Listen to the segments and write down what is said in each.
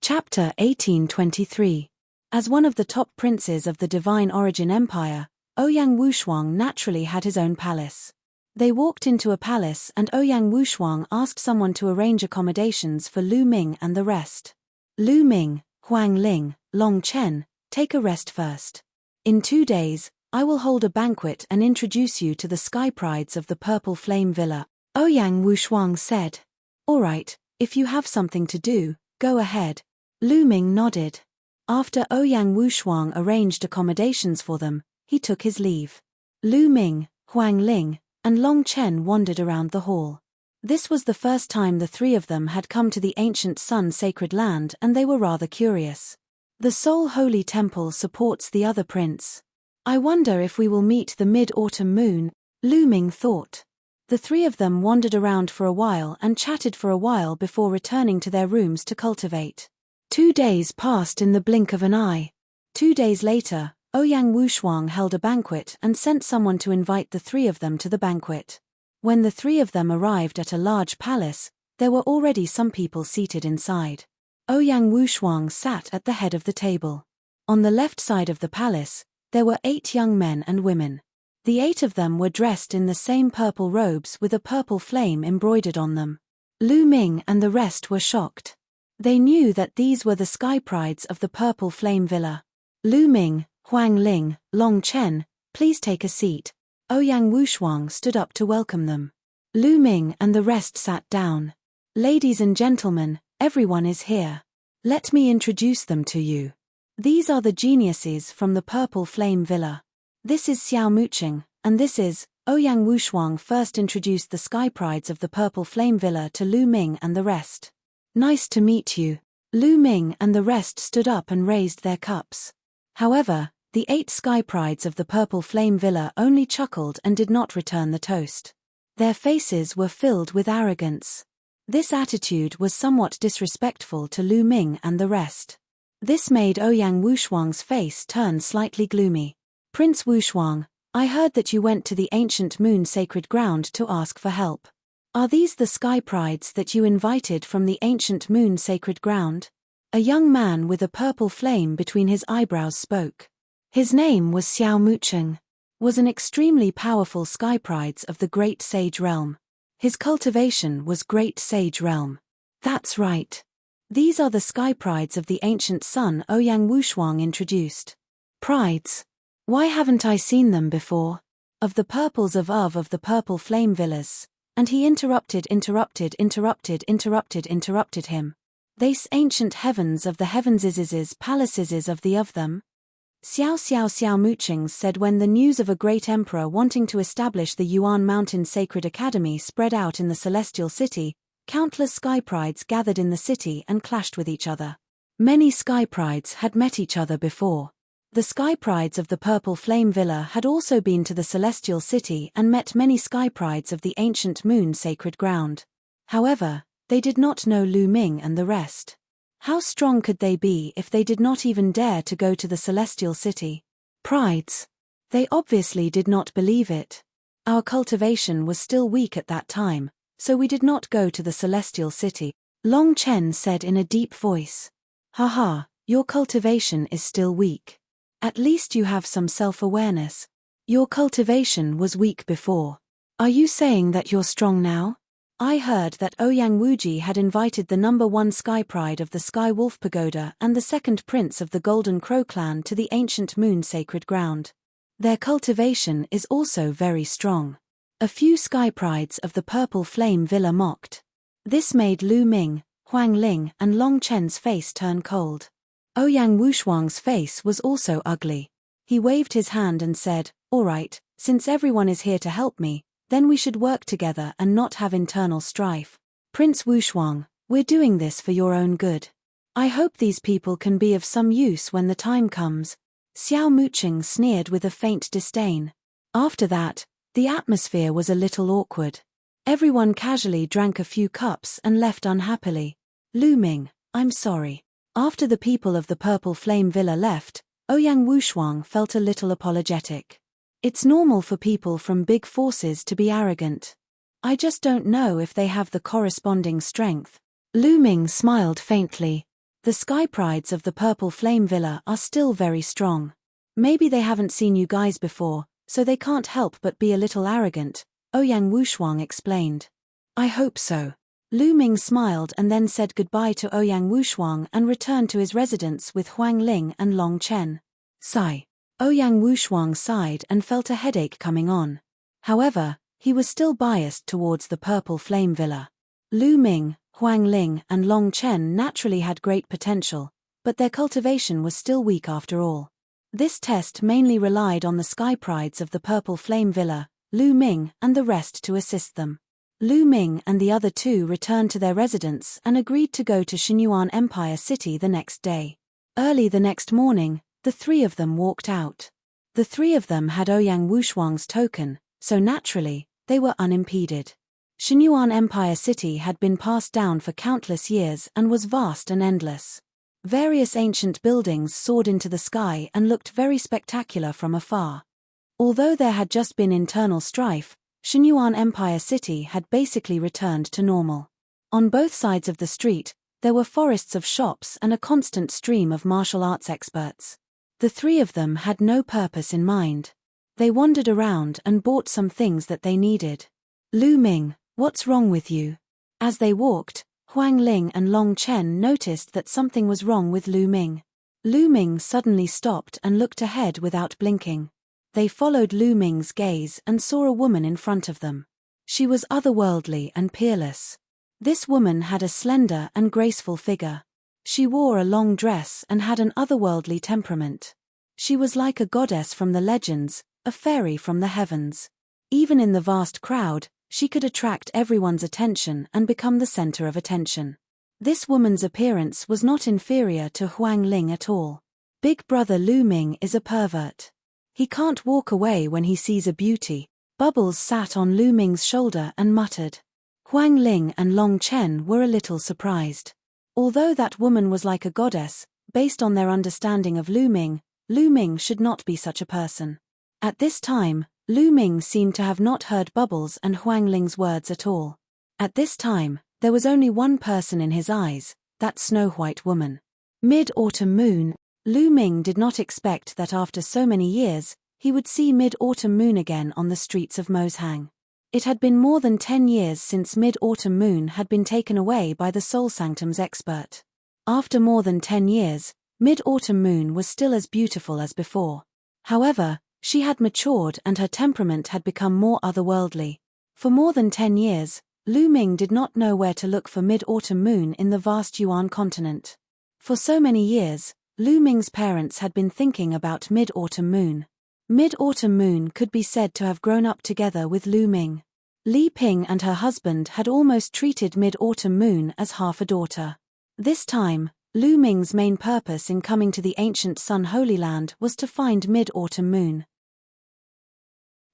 Chapter 1823. As one of the top princes of the Divine Origin Empire, Ouyang Wushuang naturally had his own palace. They walked into a palace and Ouyang Wushuang asked someone to arrange accommodations for Lu Ming and the rest. Lu Ming, Huang Ling, Long Chen, take a rest first. In 2 days, I will hold a banquet and introduce you to the sky prides of the Purple Flame Villa, Ouyang Wushuang said. All right, if you have something to do, go ahead. Lu Ming nodded. After Ouyang Wushuang arranged accommodations for them, he took his leave. Lu Ming, Huang Ling, and Long Chen wandered around the hall. This was the first time the three of them had come to the ancient Sun sacred land and they were rather curious. The Soul Holy Temple supports the other prince. I wonder if we will meet the mid-autumn moon, Lu Ming thought. The three of them wandered around for a while and chatted for a while before returning to their rooms to cultivate. 2 days passed in the blink of an eye. 2 days later, Ouyang Wushuang held a banquet and sent someone to invite the three of them to the banquet. When the three of them arrived at a large palace, there were already some people seated inside. Ouyang Wushuang sat at the head of the table. On the left side of the palace, there were 8 young men and women. The 8 of them were dressed in the same purple robes with a purple flame embroidered on them. Lu Ming and the rest were shocked. They knew that these were the sky prides of the Purple Flame Villa. Lu Ming, Huang Ling, Long Chen, please take a seat. Ouyang Wushuang stood up to welcome them. Lu Ming and the rest sat down. Ladies and gentlemen, everyone is here. Let me introduce them to you. These are the geniuses from the Purple Flame Villa. This is Xiao Muqing, and this is, Ouyang Wushuang first introduced the sky prides of the Purple Flame Villa to Lu Ming and the rest. Nice to meet you. Lu Ming and the rest stood up and raised their cups. However, the 8 sky prides of the Purple Flame Villa only chuckled and did not return the toast. Their faces were filled with arrogance. This attitude was somewhat disrespectful to Lu Ming and the rest. This made Ouyang Wushuang's face turn slightly gloomy. Prince Wushuang, I heard that you went to the ancient moon sacred ground to ask for help. Are these the sky prides that you invited from the ancient moon sacred ground? A young man with a purple flame between his eyebrows spoke. His name was Xiao Muqing. Was an extremely powerful sky prides of the Great Sage Realm. His cultivation was Great Sage Realm. That's right. These are the sky prides of the ancient sun Ouyang Wushuang introduced. Prides. Why haven't I seen them before? Of the purples of the Purple Flame Villas. And he interrupted him. These ancient heavens of the heavenses palaces of them. Xiao Muqing said when the news of a great emperor wanting to establish the Yuan Mountain Sacred Academy spread out in the Celestial City, countless sky prides gathered in the city and clashed with each other. Many sky prides had met each other before. The sky prides of the Purple Flame Villa had also been to the Celestial City and met many sky prides of the ancient moon sacred ground. However, they did not know Lu Ming and the rest. How strong could they be if they did not even dare to go to the Celestial City? Prides. They obviously did not believe it. Our cultivation was still weak at that time, so we did not go to the Celestial City, Long Chen said in a deep voice. Haha, your cultivation is still weak. At least you have some self-awareness. Your cultivation was weak before. Are you saying that you're strong now? I heard that Ouyang Wuji had invited the number 1 sky pride of the Sky Wolf Pagoda and the 2nd prince of the Golden Crow clan to the ancient moon sacred ground. Their cultivation is also very strong. A few sky prides of the Purple Flame Villa mocked. This made Lu Ming, Huang Ling and Long Chen's face turn cold. Ouyang Wushuang's face was also ugly. He waved his hand and said, all right, since everyone is here to help me, then we should work together and not have internal strife. Prince Wushuang, we're doing this for your own good. I hope these people can be of some use when the time comes. Xiao Muqing sneered with a faint disdain. After that, the atmosphere was a little awkward. Everyone casually drank a few cups and left unhappily. Lu Ming, I'm sorry. After the people of the Purple Flame Villa left, Ouyang Wushuang felt a little apologetic. It's normal for people from big forces to be arrogant. I just don't know if they have the corresponding strength. Lu Ming smiled faintly. The sky prides of the Purple Flame Villa are still very strong. Maybe they haven't seen you guys before, so they can't help but be a little arrogant, Ouyang Wushuang explained. I hope so. Lu Ming smiled and then said goodbye to Ouyang Wushuang and returned to his residence with Huang Ling and Long Chen. Sigh. Ouyang Wushuang sighed and felt a headache coming on. However, he was still biased towards the Purple Flame Villa. Lu Ming, Huang Ling and Long Chen naturally had great potential, but their cultivation was still weak after all. This test mainly relied on the sky prides of the Purple Flame Villa, Lu Ming and the rest to assist them. Lu Ming and the other two returned to their residence and agreed to go to Xinyuan Empire City the next day. Early the next morning, the three of them walked out. The three of them had Ouyang Wushuang's token, so naturally, they were unimpeded. Xinyuan Empire City had been passed down for countless years and was vast and endless. Various ancient buildings soared into the sky and looked very spectacular from afar. Although there had just been internal strife, Xinyuan Empire City had basically returned to normal. On both sides of the street, there were forests of shops and a constant stream of martial arts experts. The three of them had no purpose in mind. They wandered around and bought some things that they needed. Lu Ming, what's wrong with you? As they walked, Huang Ling and Long Chen noticed that something was wrong with Lu Ming. Lu Ming suddenly stopped and looked ahead without blinking. They followed Lu Ming's gaze and saw a woman in front of them. She was otherworldly and peerless. This woman had a slender and graceful figure. She wore a long dress and had an otherworldly temperament. She was like a goddess from the legends, a fairy from the heavens. Even in the vast crowd, she could attract everyone's attention and become the center of attention. This woman's appearance was not inferior to Huang Ling at all. Big brother Lu Ming is a pervert. He can't walk away when he sees a beauty. Bubbles sat on Lu Ming's shoulder and muttered. Huang Ling and Long Chen were a little surprised. Although that woman was like a goddess, based on their understanding of Lu Ming should not be such a person. At this time, Lu Ming seemed to have not heard Bubbles and Huang Ling's words at all. At this time, there was only one person in his eyes, that snow-white woman. Mid-autumn moon. Lu Ming did not expect that after so many years, he would see Mid-autumn moon again on the streets of Moshang. It had been more than 10 years since Mid-autumn moon had been taken away by the Soul Sanctum's expert. After more than 10 years, Mid-autumn moon was still as beautiful as before. However, she had matured and her temperament had become more otherworldly. For more than 10 years, Lu Ming did not know where to look for Mid-autumn moon in the vast Yuan continent. For so many years, Lu Ming's parents had been thinking about Mid-autumn moon. Mid-autumn moon could be said to have grown up together with Lu Ming. Li Ping and her husband had almost treated Mid-autumn moon as half a daughter. This time, Lu Ming's main purpose in coming to the ancient Sun Holy Land was to find Mid-autumn moon.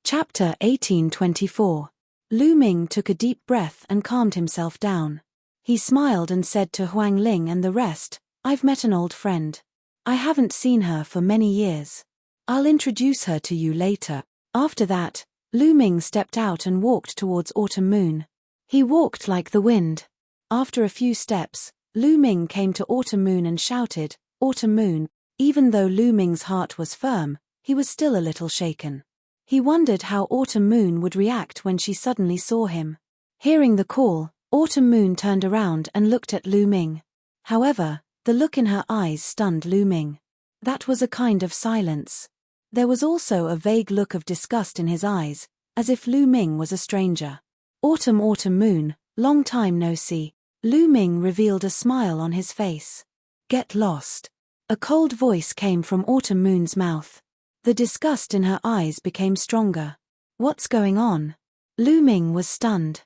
Chapter 1824. Lu Ming took a deep breath and calmed himself down. He smiled and said to Huang Ling and the rest, I've met an old friend. I haven't seen her for many years. I'll introduce her to you later. After that, Lu Ming stepped out and walked towards autumn moon. He walked like the wind. After a few steps, Lu Ming came to autumn moon and shouted, Autumn moon. Even though Lu Ming's heart was firm, he was still a little shaken. He wondered how autumn moon would react when she suddenly saw him. Hearing the call, autumn moon turned around and looked at Lu Ming. However, the look in her eyes stunned Lu Ming. That was a kind of silence. There was also a vague look of disgust in his eyes, as if Lu Ming was a stranger. Autumn moon, long time no see. Lu Ming revealed a smile on his face. Get lost. A cold voice came from autumn moon's mouth. The disgust in her eyes became stronger. What's going on? Lu Ming was stunned.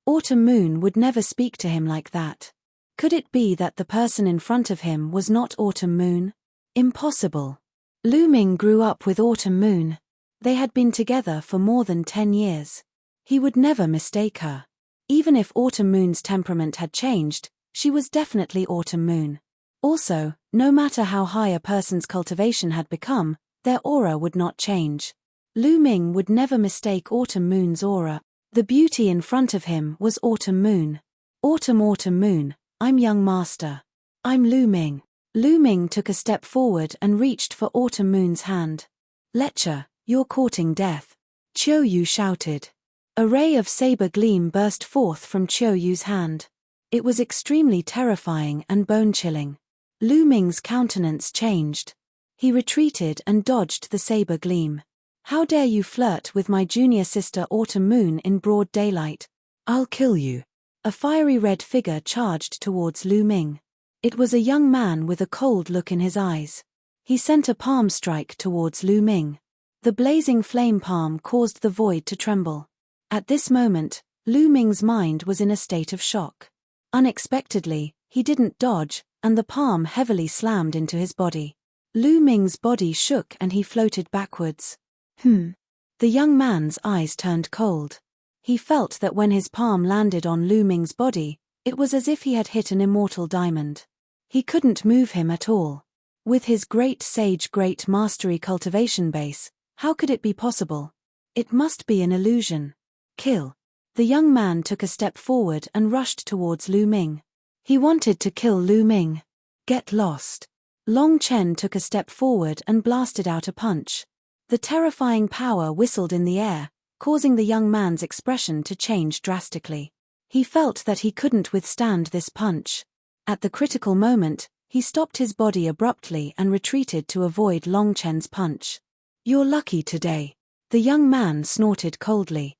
Autumn moon would never speak to him like that. Could it be that the person in front of him was not autumn moon? Impossible. Lu Ming grew up with autumn moon. They had been together for more than 10 years. He would never mistake her. Even if autumn moon's temperament had changed, she was definitely autumn moon. Also, no matter how high a person's cultivation had become, their aura would not change. Lu Ming would never mistake autumn moon's aura. The beauty in front of him was autumn moon. Autumn moon, I'm young master. I'm Lu Ming. Lu Ming took a step forward and reached for Autumn Moon's hand. "Lecher, you're courting death," Qiu Yu shouted. A ray of saber gleam burst forth from Qiu Yu's hand. It was extremely terrifying and bone-chilling. Lu Ming's countenance changed. He retreated and dodged the saber gleam. "How dare you flirt with my junior sister Autumn Moon in broad daylight? I'll kill you." A fiery red figure charged towards Lu Ming. It was a young man with a cold look in his eyes. He sent a palm strike towards Lu Ming. The blazing flame palm caused the void to tremble. At this moment, Lu Ming's mind was in a state of shock. Unexpectedly, he didn't dodge, and the palm heavily slammed into his body. Lu Ming's body shook and he floated backwards. The young man's eyes turned cold. He felt that when his palm landed on Lu Ming's body, it was as if he had hit an immortal diamond. He couldn't move him at all. With his great sage great mastery cultivation base, how could it be possible? It must be an illusion. Kill. The young man took a step forward and rushed towards Lu Ming. He wanted to kill Lu Ming. Get lost. Long Chen took a step forward and blasted out a punch. The terrifying power whistled in the air, causing the young man's expression to change drastically. He felt that he couldn't withstand this punch. At the critical moment, he stopped his body abruptly and retreated to avoid Long Chen's punch. "You're lucky today," the young man snorted coldly.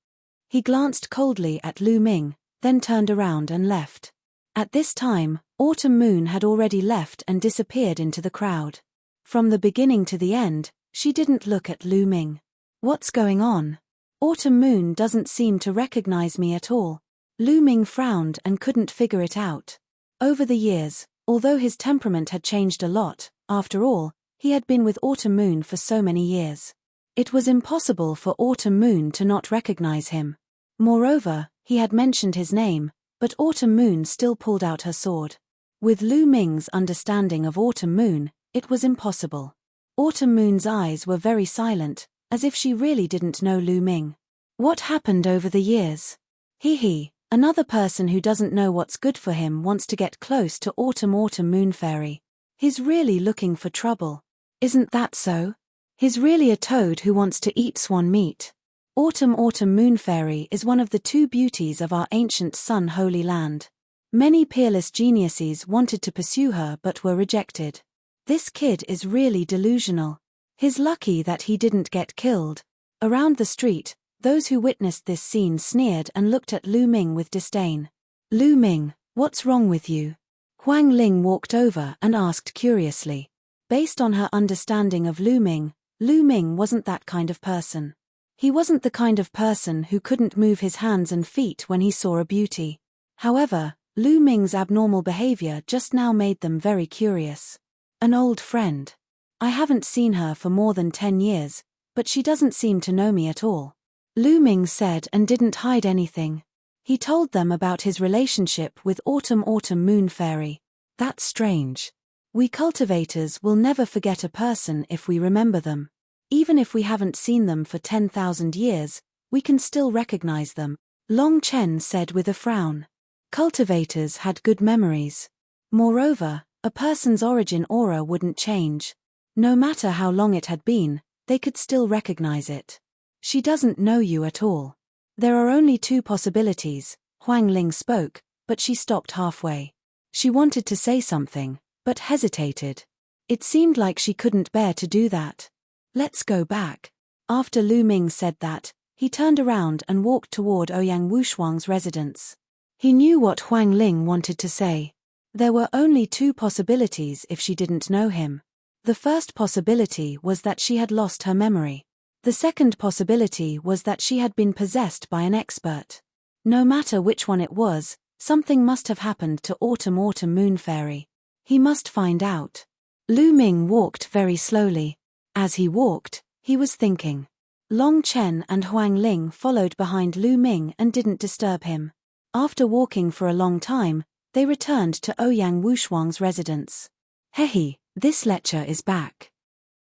He glanced coldly at Lu Ming, then turned around and left. At this time, Autumn Moon had already left and disappeared into the crowd. From the beginning to the end, she didn't look at Lu Ming. "What's going on? Autumn Moon doesn't seem to recognize me at all." Lu Ming frowned and couldn't figure it out. Over the years, although his temperament had changed a lot, after all, he had been with Autumn Moon for so many years. It was impossible for Autumn Moon to not recognize him. Moreover, he had mentioned his name, but Autumn Moon still pulled out her sword. With Lu Ming's understanding of Autumn Moon, it was impossible. Autumn Moon's eyes were very silent, as if she really didn't know Lu Ming. What happened over the years? He. Another person who doesn't know what's good for him wants to get close to Autumn Moon Fairy. He's really looking for trouble. Isn't that so? He's really a toad who wants to eat swan meat. Autumn Moon Fairy is one of the two beauties of our ancient Sun Holy Land. Many peerless geniuses wanted to pursue her but were rejected. This kid is really delusional. He's lucky that he didn't get killed. Around the street, those who witnessed this scene sneered and looked at Lu Ming with disdain. "Lu Ming, what's wrong with you?" Huang Ling walked over and asked curiously. Based on her understanding of Lu Ming wasn't that kind of person. He wasn't the kind of person who couldn't move his hands and feet when he saw a beauty. However, Lu Ming's abnormal behavior just now made them very curious. "An old friend. I haven't seen her for more than 10 years, but she doesn't seem to know me at all," Lu Ming said and didn't hide anything. He told them about his relationship with Autumn Moon Fairy. "That's strange. We cultivators will never forget a person if we remember them. Even if we haven't seen them for 10,000 years, we can still recognize them," Long Chen said with a frown. Cultivators had good memories. Moreover, a person's origin aura wouldn't change. No matter how long it had been, they could still recognize it. "She doesn't know you at all. There are only two possibilities," Huang Ling spoke, but she stopped halfway. She wanted to say something, but hesitated. It seemed like she couldn't bear to do that. "Let's go back." After Lu Ming said that, he turned around and walked toward Ouyang Wushuang's residence. He knew what Huang Ling wanted to say. There were only two possibilities if she didn't know him. The first possibility was that she had lost her memory. The second possibility was that she had been possessed by an expert. No matter which one it was, something must have happened to Autumn Moon Fairy. He must find out. Lu Ming walked very slowly. As he walked, he was thinking. Long Chen and Huang Ling followed behind Lu Ming and didn't disturb him. After walking for a long time, they returned to Ouyang Wushuang's residence. "Hehe, this lecher is back.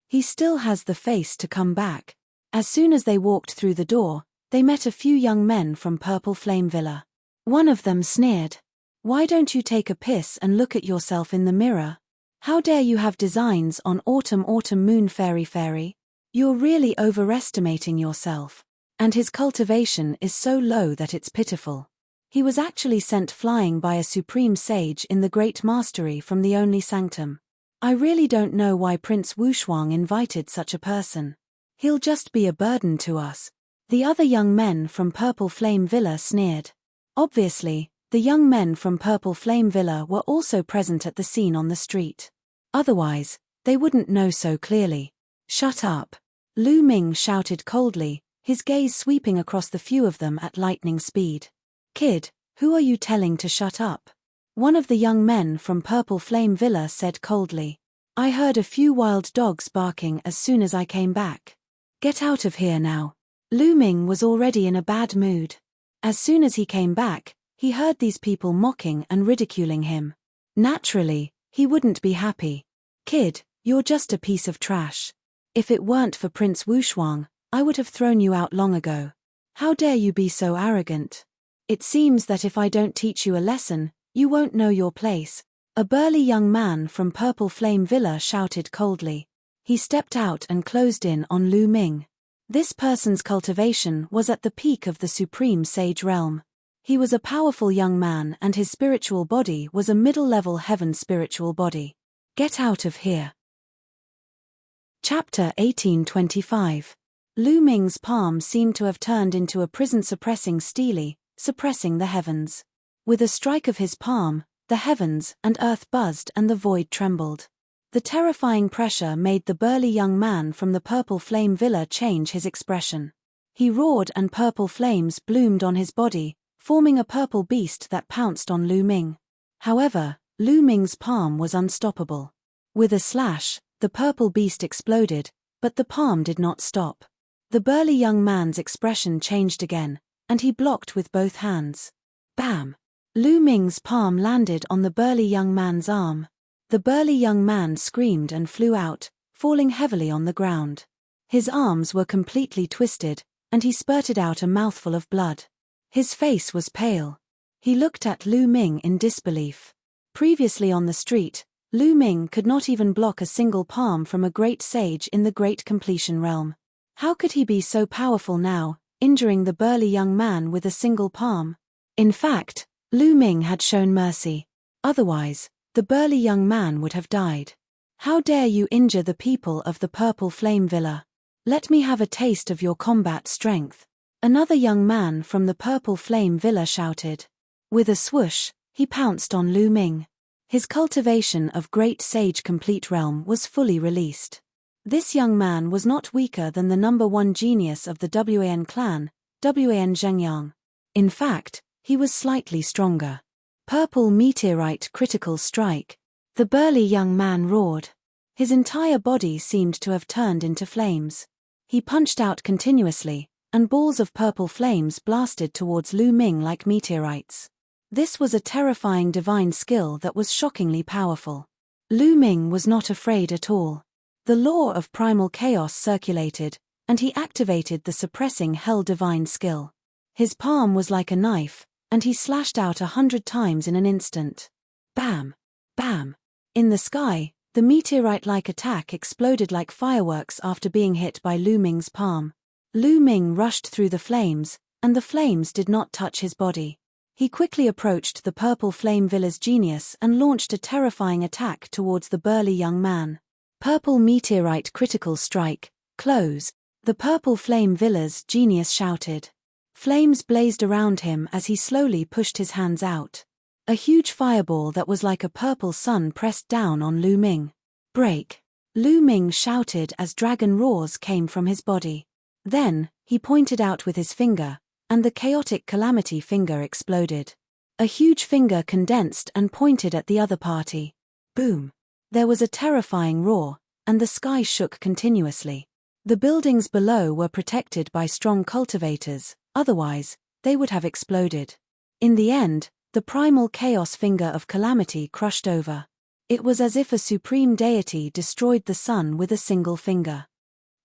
He still has the face to come back." As soon as they walked through the door, they met a few young men from Purple Flame Villa. One of them sneered. "Why don't you take a piss and look at yourself in the mirror? How dare you have designs on autumn moon fairy? You're really overestimating yourself. And his cultivation is so low that it's pitiful. He was actually sent flying by a supreme sage in the great mastery from the only sanctum. I really don't know why Prince Wushuang invited such a person. He'll just be a burden to us. The other young men from Purple Flame Villa sneered. Obviously, the young men from Purple Flame Villa were also present at the scene on the street. Otherwise, they wouldn't know so clearly. Shut up! Lu Ming shouted coldly, his gaze sweeping across the few of them at lightning speed. Kid, who are you telling to shut up? One of the young men from Purple Flame Villa said coldly. I heard a few wild dogs barking as soon as I came back. Get out of here now. Lu Ming was already in a bad mood. As soon as he came back, he heard these people mocking and ridiculing him. Naturally, he wouldn't be happy. Kid, you're just a piece of trash. If it weren't for Prince Wushuang, I would have thrown you out long ago. How dare you be so arrogant? It seems that if I don't teach you a lesson, you won't know your place. A burly young man from Purple Flame Villa shouted coldly. He stepped out and closed in on Lu Ming. This person's cultivation was at the peak of the supreme sage realm. He was a powerful young man and his spiritual body was a middle-level heaven spiritual body. Get out of here. Chapter 1825. Lu Ming's palm seemed to have turned into a prison suppressing the heavens. With a strike of his palm, the heavens and earth buzzed and the void trembled. The terrifying pressure made the burly young man from the Purple Flame Villa change his expression. He roared and purple flames bloomed on his body, forming a purple beast that pounced on Lu Ming. However, Lu Ming's palm was unstoppable. With a slash, the purple beast exploded, but the palm did not stop. The burly young man's expression changed again, and he blocked with both hands. Bam! Lu Ming's palm landed on the burly young man's arm. The burly young man screamed and flew out, falling heavily on the ground. His arms were completely twisted, and he spurted out a mouthful of blood. His face was pale. He looked at Lu Ming in disbelief. Previously on the street, Lu Ming could not even block a single palm from a great sage in the Great Completion realm. How could he be so powerful now, injuring the burly young man with a single palm? In fact, Lu Ming had shown mercy. Otherwise, the burly young man would have died. How dare you injure the people of the Purple Flame Villa? Let me have a taste of your combat strength. Another young man from the Purple Flame Villa shouted. With a swoosh, he pounced on Lu Ming. His cultivation of Great Sage Complete Realm was fully released. This young man was not weaker than the number one genius of the Wan clan, Wan Zhengyang. In fact, he was slightly stronger. Purple Meteorite Critical Strike. The burly young man roared. His entire body seemed to have turned into flames. He punched out continuously, and balls of purple flames blasted towards Lu Ming like meteorites. This was a terrifying divine skill that was shockingly powerful. Lu Ming was not afraid at all. The law of primal chaos circulated, and he activated the suppressing hell divine skill. His palm was like a knife, and he slashed out 100 times in an instant. Bam! Bam! In the sky, the meteorite-like attack exploded like fireworks after being hit by Lu Ming's palm. Lu Ming rushed through the flames, and the flames did not touch his body. He quickly approached the Purple Flame Villa's genius and launched a terrifying attack towards the burly young man. Purple Meteorite Critical Strike, close. The Purple Flame Villa's genius shouted. Flames blazed around him as he slowly pushed his hands out. A huge fireball that was like a purple sun pressed down on Lu Ming. Break! Lu Ming shouted as dragon roars came from his body. Then, he pointed out with his finger, and the chaotic calamity finger exploded. A huge finger condensed and pointed at the other party. Boom! There was a terrifying roar, and the sky shook continuously. The buildings below were protected by strong cultivators, otherwise, they would have exploded. In the end, the primal chaos finger of calamity crushed over. It was as if a supreme deity destroyed the sun with a single finger.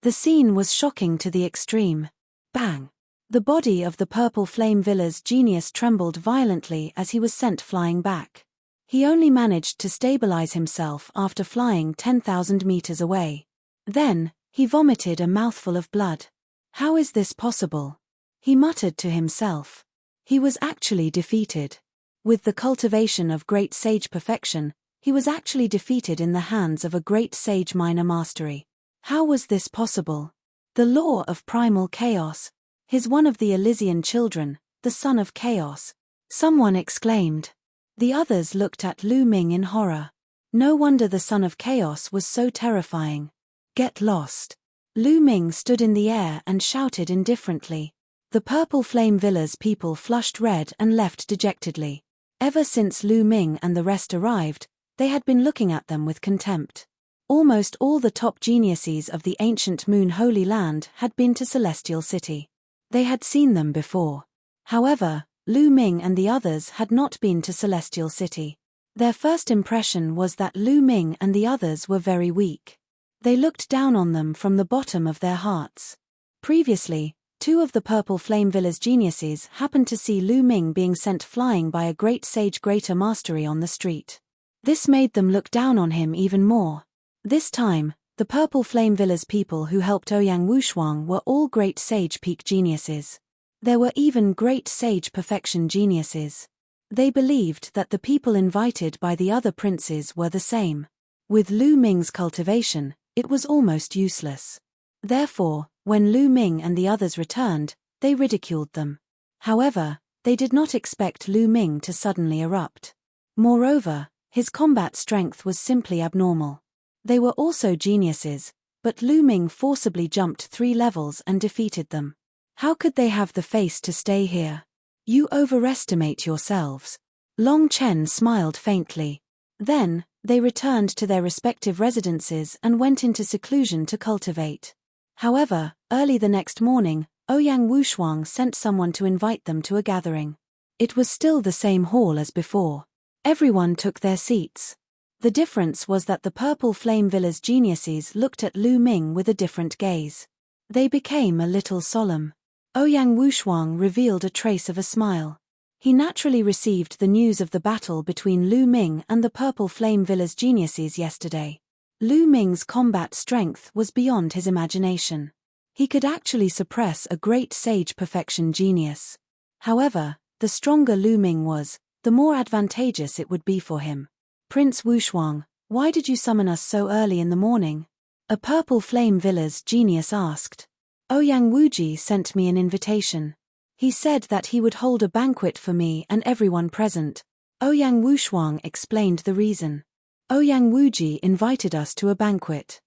The scene was shocking to the extreme. Bang! The body of the Purple Flame Villa's genius trembled violently as he was sent flying back. He only managed to stabilize himself after flying 10,000 meters away. Then, he vomited a mouthful of blood. How is this possible? He muttered to himself. He was actually defeated. With the cultivation of great sage perfection, he was actually defeated in the hands of a great sage minor mastery. How was this possible? The law of primal chaos. He's one of the Elysian children, the son of chaos. Someone exclaimed. The others looked at Lu Ming in horror. No wonder the son of chaos was so terrifying. Get lost. Lu Ming stood in the air and shouted indifferently. The Purple Flame Villa's people flushed red and left dejectedly. Ever since Lu Ming and the rest arrived, they had been looking at them with contempt. Almost all the top geniuses of the ancient Moon Holy Land had been to Celestial City. They had seen them before. However, Lu Ming and the others had not been to Celestial City. Their first impression was that Lu Ming and the others were very weak. They looked down on them from the bottom of their hearts. Previously, 2 of the Purple Flame Villa's geniuses happened to see Lu Ming being sent flying by a great sage greater mastery on the street. This made them look down on him even more. This time, the Purple Flame Villa's people who helped Ouyang Wushuang were all great sage peak geniuses. There were even great sage perfection geniuses. They believed that the people invited by the other princes were the same. With Lu Ming's cultivation, it was almost useless. Therefore, when Lu Ming and the others returned, they ridiculed them. However, they did not expect Lu Ming to suddenly erupt. Moreover, his combat strength was simply abnormal. They were also geniuses, but Lu Ming forcibly jumped 3 levels and defeated them. How could they have the face to stay here? You overestimate yourselves. Long Chen smiled faintly. Then, they returned to their respective residences and went into seclusion to cultivate. However, early the next morning, Ouyang Wushuang sent someone to invite them to a gathering. It was still the same hall as before. Everyone took their seats. The difference was that the Purple Flame Villa's geniuses looked at Lu Ming with a different gaze. They became a little solemn. Ouyang Wushuang revealed a trace of a smile. He naturally received the news of the battle between Lu Ming and the Purple Flame Villa's geniuses yesterday. Lu Ming's combat strength was beyond his imagination. He could actually suppress a great sage perfection genius. However, the stronger Lu Ming was, the more advantageous it would be for him. Prince Wushuang, why did you summon us so early in the morning? A Purple Flame Villa's genius asked. Ouyang Wuji sent me an invitation. He said that he would hold a banquet for me and everyone present. Ouyang Wushuang explained the reason. Ouyang Wuji invited us to a banquet.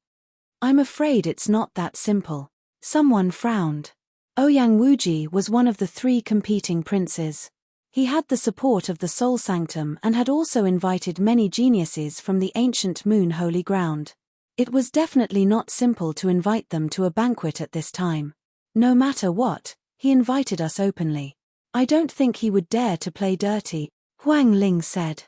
I'm afraid it's not that simple. Someone frowned. Ouyang Wuji was one of the 3 competing princes. He had the support of the Soul Sanctum and had also invited many geniuses from the ancient Moon Holy Ground. It was definitely not simple to invite them to a banquet at this time. No matter what, he invited us openly. I don't think he would dare to play dirty, Huang Ling said.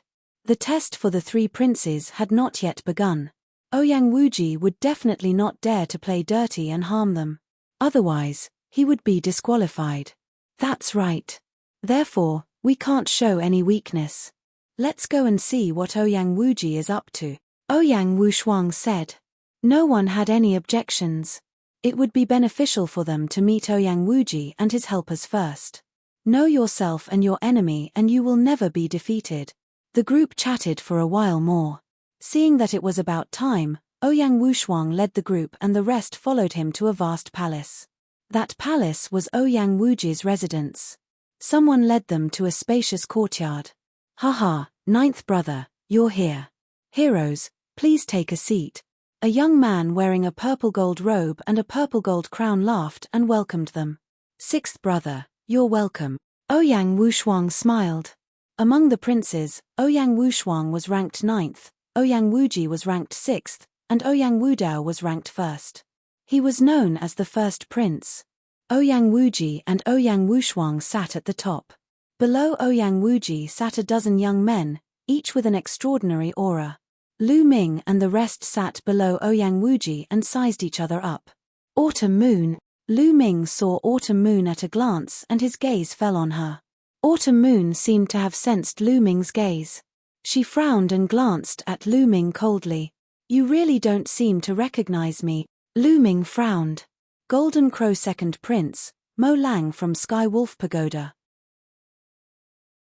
The test for the 3 princes had not yet begun. Ouyang Wuji would definitely not dare to play dirty and harm them. Otherwise, he would be disqualified. That's right. Therefore, we can't show any weakness. Let's go and see what Ouyang Wuji is up to, Ouyang Wushuang said. No one had any objections. It would be beneficial for them to meet Ouyang Wuji and his helpers first. Know yourself and your enemy and you will never be defeated. The group chatted for a while more. Seeing that it was about time, Ouyang Wushuang led the group and the rest followed him to a vast palace. That palace was Ouyang Wuji's residence. Someone led them to a spacious courtyard. Haha, 9th brother, you're here. Heroes, please take a seat. A young man wearing a purple gold robe and a purple gold crown laughed and welcomed them. 6th brother, you're welcome. Ouyang Wushuang smiled. Among the princes, Ouyang Wushuang was ranked 9th, Ouyang Wuji was ranked 6th, and Ouyang Wudao was ranked 1st. He was known as the first prince. Ouyang Wuji and Ouyang Wushuang sat at the top. Below Ouyang Wuji sat a dozen young men, each with an extraordinary aura. Lu Ming and the rest sat below Ouyang Wuji and sized each other up. Autumn Moon. Lu Ming saw Autumn Moon at a glance and his gaze fell on her. Autumn Moon seemed to have sensed Lu Ming's gaze. She frowned and glanced at Lu Ming coldly. You really don't seem to recognize me. Lu Ming frowned. Golden Crow Second Prince, Mo Lang from Sky Wolf Pagoda.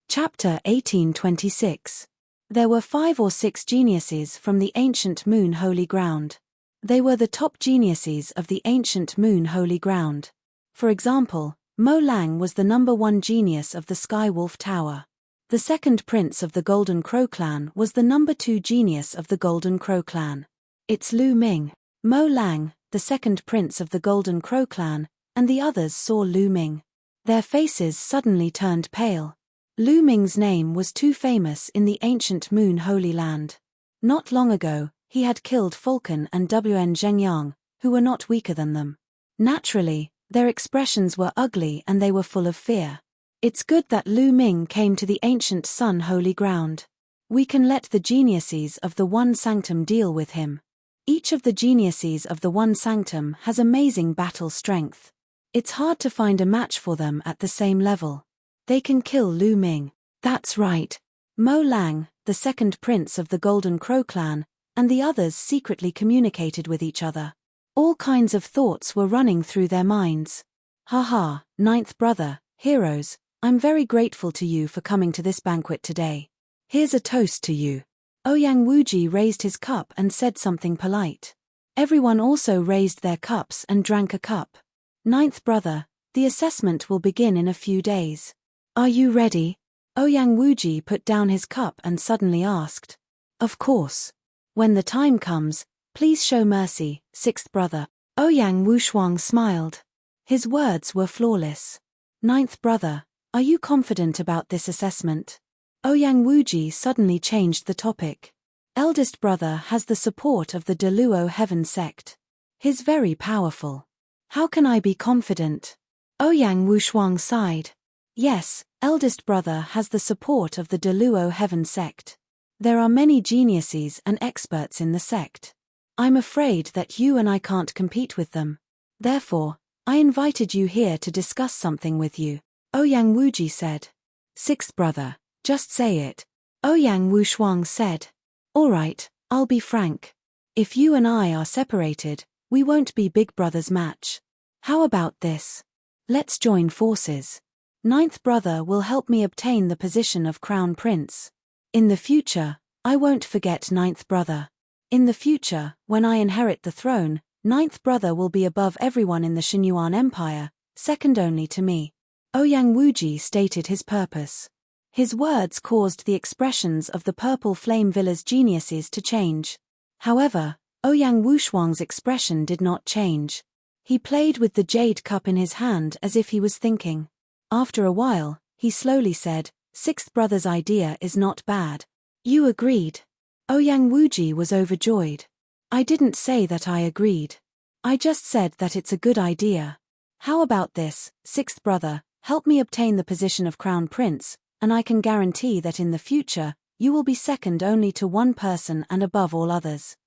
Chapter 1826. There were 5 or 6 geniuses from the ancient Moon Holy Ground. They were the top geniuses of the ancient Moon Holy Ground. For example, Mo Lang was the number 1 genius of the Sky Wolf Tower. The second prince of the Golden Crow clan was the number 2 genius of the Golden Crow clan. It's Lu Ming. Mo Lang, the second prince of the Golden Crow clan, and the others saw Lu Ming. Their faces suddenly turned pale. Lu Ming's name was too famous in the ancient Moon Holy Land. Not long ago, he had killed Falcon and Wn Zhengyang, who were not weaker than them. Naturally, their expressions were ugly and they were full of fear. It's good that Lu Ming came to the ancient Sun Holy Ground. We can let the geniuses of the One Sanctum deal with him. Each of the geniuses of the One Sanctum has amazing battle strength. It's hard to find a match for them at the same level. They can kill Lu Ming. That's right. Mo Lang, the second prince of the Golden Crow clan, and the others secretly communicated with each other. All kinds of thoughts were running through their minds. Haha, ninth brother, heroes, I'm very grateful to you for coming to this banquet today. Here's a toast to you. Ouyang Wuji raised his cup and said something polite. Everyone also raised their cups and drank a cup. Ninth brother, the assessment will begin in a few days. Are you ready? Ouyang Wuji put down his cup and suddenly asked. Of course. When the time comes, please show mercy, sixth brother. Ouyang Wushuang smiled. His words were flawless. Ninth brother, are you confident about this assessment? Ouyang Wuji suddenly changed the topic. Eldest brother has the support of the Deluo Heaven sect. He's very powerful. How can I be confident? Ouyang Wushuang sighed. Yes, eldest brother has the support of the Deluo Heaven sect. There are many geniuses and experts in the sect. I'm afraid that you and I can't compete with them. Therefore, I invited you here to discuss something with you, Ouyang Wuji said. Sixth brother, just say it. Ouyang Wushuang said. All right, I'll be frank. If you and I are separated, we won't be big brother's match. How about this? Let's join forces. Ninth brother will help me obtain the position of crown prince. In the future, I won't forget ninth brother. In the future, when I inherit the throne, ninth brother will be above everyone in the Xinyuan Empire, second only to me. Ouyang Wuji stated his purpose. His words caused the expressions of the Purple Flame Villa's geniuses to change. However, Ouyang Wushuang's expression did not change. He played with the jade cup in his hand as if he was thinking. After a while, he slowly said, Sixth brother's idea is not bad. You agreed. Ouyang Wuji was overjoyed. I didn't say that I agreed. I just said that it's a good idea. How about this, sixth brother, help me obtain the position of crown prince, and I can guarantee that in the future, you will be second only to one person and above all others.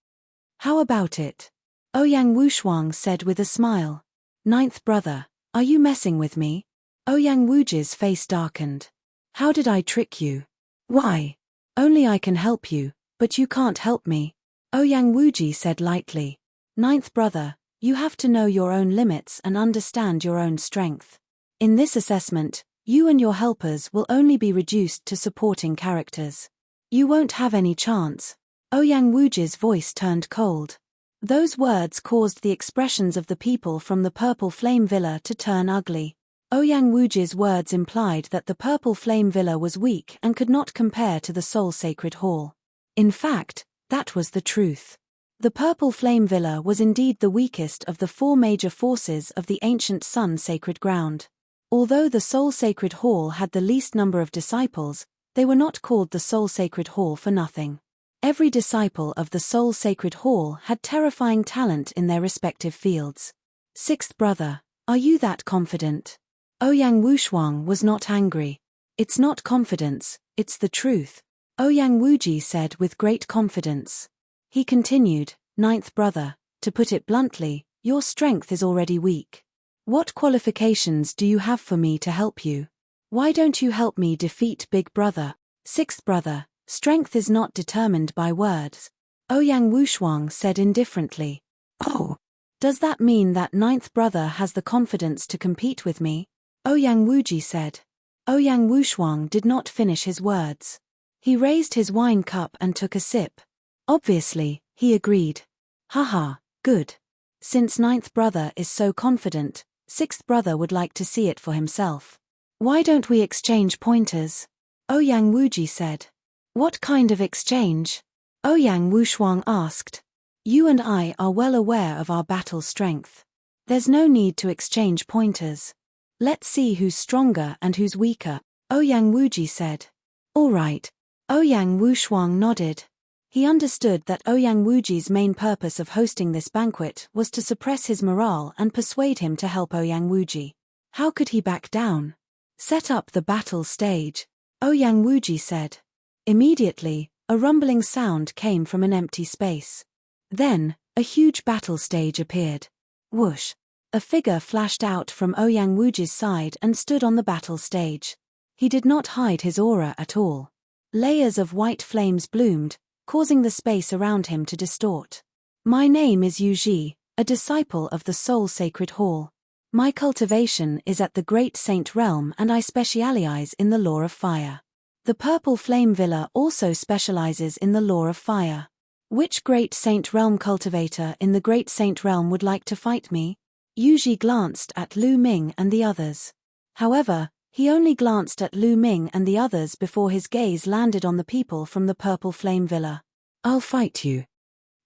How about it? Ouyang Wushuang said with a smile. Ninth brother, are you messing with me? Ouyang Wuji's face darkened. How did I trick you? Why? Only I can help you, but you can't help me. Ouyang Wuji said lightly. Ninth brother, you have to know your own limits and understand your own strength. In this assessment, you and your helpers will only be reduced to supporting characters. You won't have any chance. Ouyang Wuji's voice turned cold. Those words caused the expressions of the people from the Purple Flame Villa to turn ugly. Ouyang Wuji's words implied that the Purple Flame Villa was weak and could not compare to the Soul Sacred Hall. In fact, that was the truth. The Purple Flame Villa was indeed the weakest of the 4 major forces of the ancient Sun Sacred Ground. Although the Soul Sacred Hall had the least number of disciples, they were not called the Soul Sacred Hall for nothing. Every disciple of the Soul Sacred Hall had terrifying talent in their respective fields. Sixth brother, are you that confident? Ouyang Wushuang was not angry. It's not confidence, it's the truth, Ouyang Wuji said with great confidence. He continued, Ninth brother, to put it bluntly, your strength is already weak. What qualifications do you have for me to help you? Why don't you help me defeat big brother? Sixth brother, Strength is not determined by words, Ouyang Wushuang said indifferently. Oh. Does that mean that ninth brother has the confidence to compete with me? Ouyang Wuji said. Ouyang Wushuang did not finish his words. He raised his wine cup and took a sip. Obviously, he agreed. Haha, good. Since ninth brother is so confident, sixth brother would like to see it for himself. Why don't we exchange pointers? Ouyang Wuji said. What kind of exchange? Ouyang Wushuang asked. You and I are well aware of our battle strength. There's no need to exchange pointers. Let's see who's stronger and who's weaker, Ouyang Wuji said. All right. Ouyang Wushuang nodded. He understood that Ouyang Wuji's main purpose of hosting this banquet was to suppress his morale and persuade him to help Ouyang Wuji. How could he back down? Set up the battle stage, Ouyang Wuji said. Immediately, a rumbling sound came from an empty space. Then, a huge battle stage appeared. Whoosh! A figure flashed out from Ouyang Wuji's side and stood on the battle stage. He did not hide his aura at all. Layers of white flames bloomed, causing the space around him to distort. My name is Yu Ji, a disciple of the Soul Sacred Hall. My cultivation is at the Great Saint Realm and I specialize in the law of fire. The Purple Flame Villa also specializes in the law of fire. Which Great Saint Realm cultivator in the Great Saint Realm would like to fight me? Yu Ji glanced at Lu Ming and the others. However, he only glanced at Lu Ming and the others before his gaze landed on the people from the Purple Flame Villa. I'll fight you.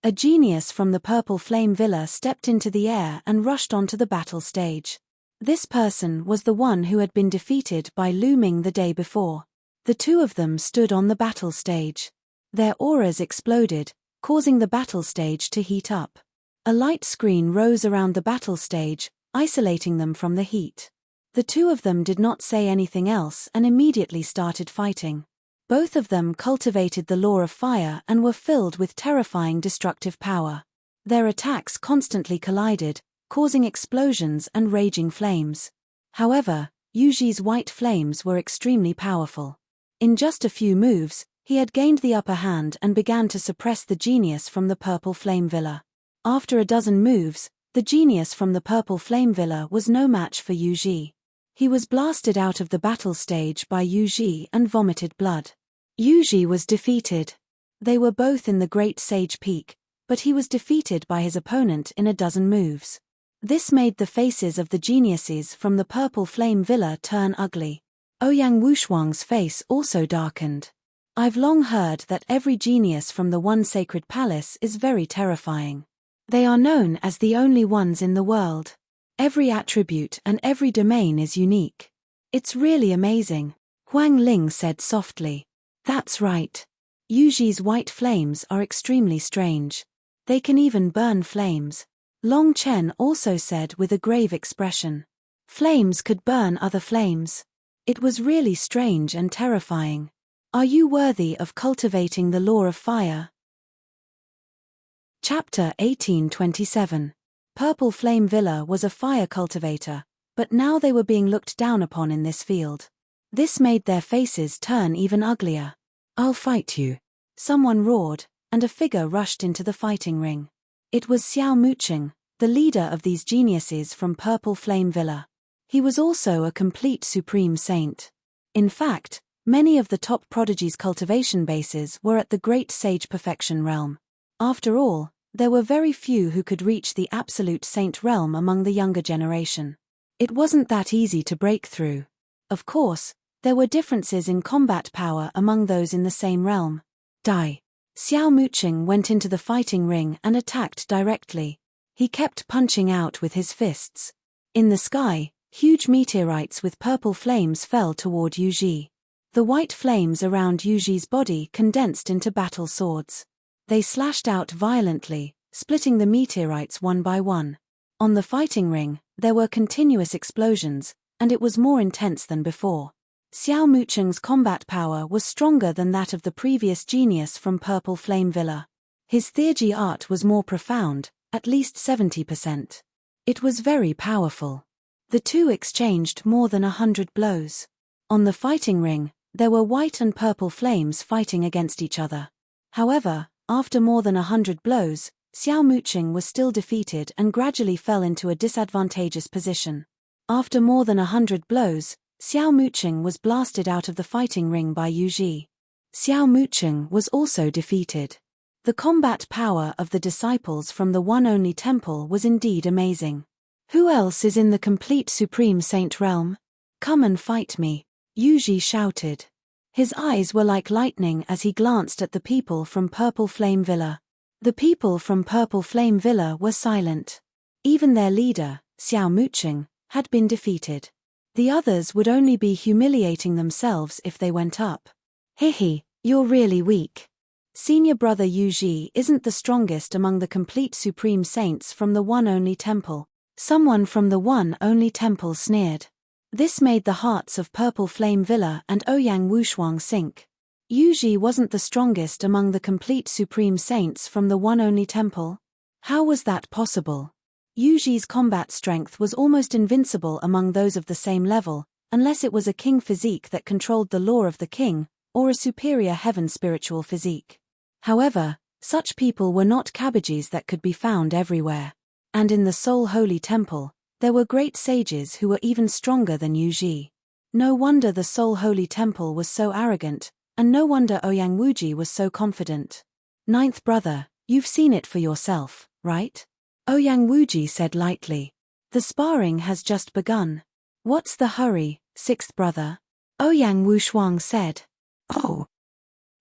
A genius from the Purple Flame Villa stepped into the air and rushed onto the battle stage. This person was the one who had been defeated by Lu Ming the day before. The two of them stood on the battle stage. Their auras exploded, causing the battle stage to heat up. A light screen rose around the battle stage, isolating them from the heat. The two of them did not say anything else and immediately started fighting. Both of them cultivated the law of fire and were filled with terrifying destructive power. Their attacks constantly collided, causing explosions and raging flames. However, Yu Ji's white flames were extremely powerful. In just a few moves, he had gained the upper hand and began to suppress the genius from the Purple Flame Villa. After a dozen moves, the genius from the Purple Flame Villa was no match for Yu Ji. He was blasted out of the battle stage by Yu Ji and vomited blood. Yu Ji was defeated. They were both in the Great Sage Peak, but he was defeated by his opponent in a dozen moves. This made the faces of the geniuses from the Purple Flame Villa turn ugly. Ouyang Wushuang's face also darkened. I've long heard that every genius from the One Sacred Palace is very terrifying. They are known as the only ones in the world. Every attribute and every domain is unique. It's really amazing, Huang Ling said softly. That's right. Yu Ji's white flames are extremely strange. They can even burn flames. Long Chen also said with a grave expression. Flames could burn other flames. It was really strange and terrifying. Are you worthy of cultivating the law of fire? Chapter 1827. Purple Flame Villa was a fire cultivator, but now they were being looked down upon in this field. This made their faces turn even uglier. I'll fight you. Someone roared, and a figure rushed into the fighting ring. It was Xiao Mucheng, the leader of these geniuses from Purple Flame Villa. He was also a complete supreme saint. In fact, many of the top prodigies' cultivation bases were at the Great Sage Perfection realm. After all, there were very few who could reach the absolute saint realm among the younger generation. It wasn't that easy to break through. Of course, there were differences in combat power among those in the same realm. Die. Xiao Mucheng went into the fighting ring and attacked directly. He kept punching out with his fists. In the sky, huge meteorites with purple flames fell toward Yu Ji. The white flames around Yu Ji's body condensed into battle swords. They slashed out violently, splitting the meteorites one by one. On the fighting ring, there were continuous explosions, and it was more intense than before. Xiao Mucheng's combat power was stronger than that of the previous genius from Purple Flame Villa. His theurgy art was more profound, at least 70%. It was very powerful. The two exchanged more than 100 blows. On the fighting ring, There were white and purple flames fighting against each other. However, after more than 100 blows, Xiao Muqing was still defeated and gradually fell into a disadvantageous position. After more than 100 blows, Xiao Muqing was blasted out of the fighting ring by Yu Ji. Xiao Muqing was also defeated. The combat power of the disciples from the One Only Temple was indeed amazing. Who else is in the complete Supreme Saint realm? Come and fight me, Yu Ji shouted. His eyes were like lightning as he glanced at the people from Purple Flame Villa. The people from Purple Flame Villa were silent. Even their leader, Xiao Muqing, had been defeated. The others would only be humiliating themselves if they went up. Hihi, you're really weak. Senior brother Yu Ji isn't the strongest among the complete Supreme Saints from the One Only Temple. Someone from the One Only Temple sneered. This made the hearts of Purple Flame Villa and Ouyang Wushuang sink. Yu Ji wasn't the strongest among the complete Supreme Saints from the One Only Temple? How was that possible? Yu Ji's combat strength was almost invincible among those of the same level, unless it was a king physique that controlled the law of the king, or a superior heaven spiritual physique. However, such people were not cabbages that could be found everywhere. And in the Soul Holy Temple, there were great sages who were even stronger than Yu Ji. No wonder the Soul Holy Temple was so arrogant, and no wonder Ouyang Wuji was so confident. Ninth brother, you've seen it for yourself, right? Ouyang Wuji said lightly. The sparring has just begun. What's the hurry, sixth brother? Ouyang Wushuang said. Oh.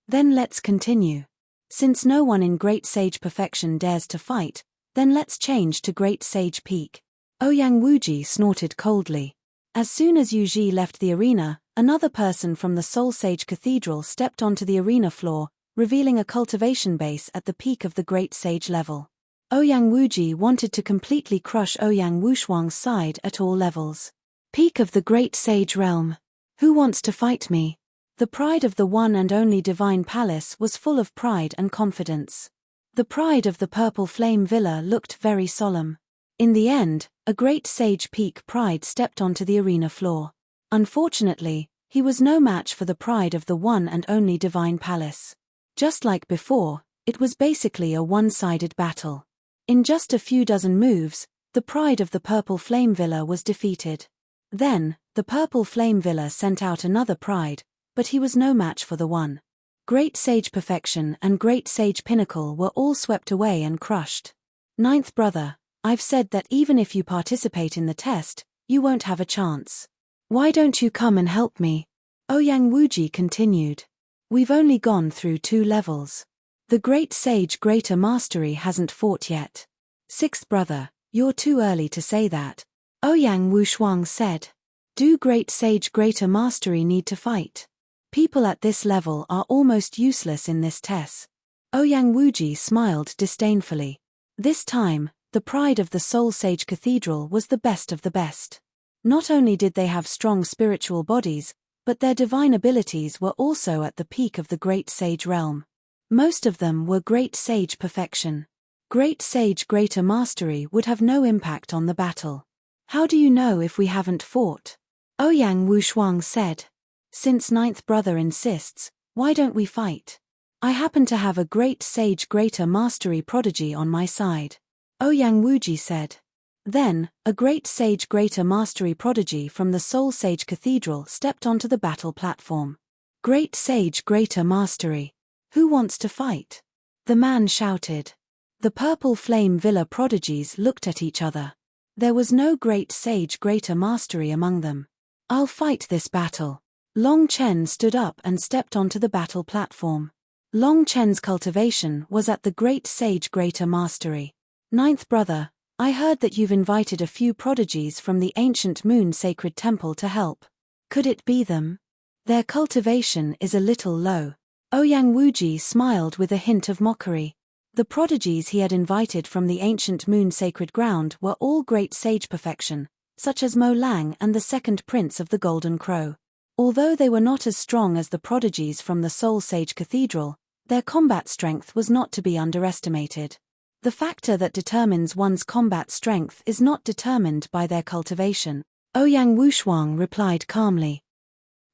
Then let's continue. Since no one in Great Sage Perfection dares to fight, then let's change to Great Sage Peak. Ouyang Wuji snorted coldly. As soon as Yu Ji left the arena, another person from the Soul Sage Cathedral stepped onto the arena floor, revealing a cultivation base at the peak of the Great Sage level. Ouyang Wuji wanted to completely crush Ouyang Wushuang's side at all levels. Peak of the Great Sage realm. Who wants to fight me? The pride of the One and Only Divine Palace was full of pride and confidence. The pride of the Purple Flame Villa looked very solemn. In the end, a Great Sage Peak pride stepped onto the arena floor. Unfortunately, he was no match for the pride of the One and Only Divine Palace. Just like before, it was basically a one-sided battle. In just a few dozen moves, the pride of the Purple Flame Villa was defeated. Then, the Purple Flame Villa sent out another pride, but he was no match for the One. Great Sage Perfection and Great Sage Pinnacle were all swept away and crushed. Ninth brother, I've said that even if you participate in the test, you won't have a chance. Why don't you come and help me? Ouyang Wuji continued. We've only gone through 2 levels. The Great Sage Greater Mastery hasn't fought yet. Sixth brother, you're too early to say that. Ouyang Wushuang said. Do Great Sage Greater Mastery need to fight? People at this level are almost useless in this test. Ouyang Wuji smiled disdainfully. This time, the pride of the Soul Sage Cathedral was the best of the best. Not only did they have strong spiritual bodies, but their divine abilities were also at the peak of the Great Sage realm. Most of them were Great Sage Perfection. Great Sage Greater Mastery would have no impact on the battle. How do you know if we haven't fought? Ouyang Wushuang said. Since ninth brother insists, why don't we fight? I happen to have a Great Sage Greater Mastery prodigy on my side. Ouyang Wuji said. Then, a Great Sage Greater Mastery prodigy from the Soul Sage Cathedral stepped onto the battle platform. Great Sage Greater Mastery. Who wants to fight? The man shouted. The Purple Flame Villa prodigies looked at each other. There was no Great Sage Greater Mastery among them. I'll fight this battle. Long Chen stood up and stepped onto the battle platform. Long Chen's cultivation was at the Great Sage Greater Mastery. Ninth brother, I heard that you've invited a few prodigies from the ancient Moon Sacred Temple to help. Could it be them? Their cultivation is a little low. Ouyang Wuji smiled with a hint of mockery. The prodigies he had invited from the ancient Moon Sacred Ground were all Great Sage Perfection, such as Mo Lang and the second Prince of the Golden Crow. Although they were not as strong as the prodigies from the Soul Sage Cathedral, their combat strength was not to be underestimated. The factor that determines one's combat strength is not determined by their cultivation. Ouyang Wushuang replied calmly.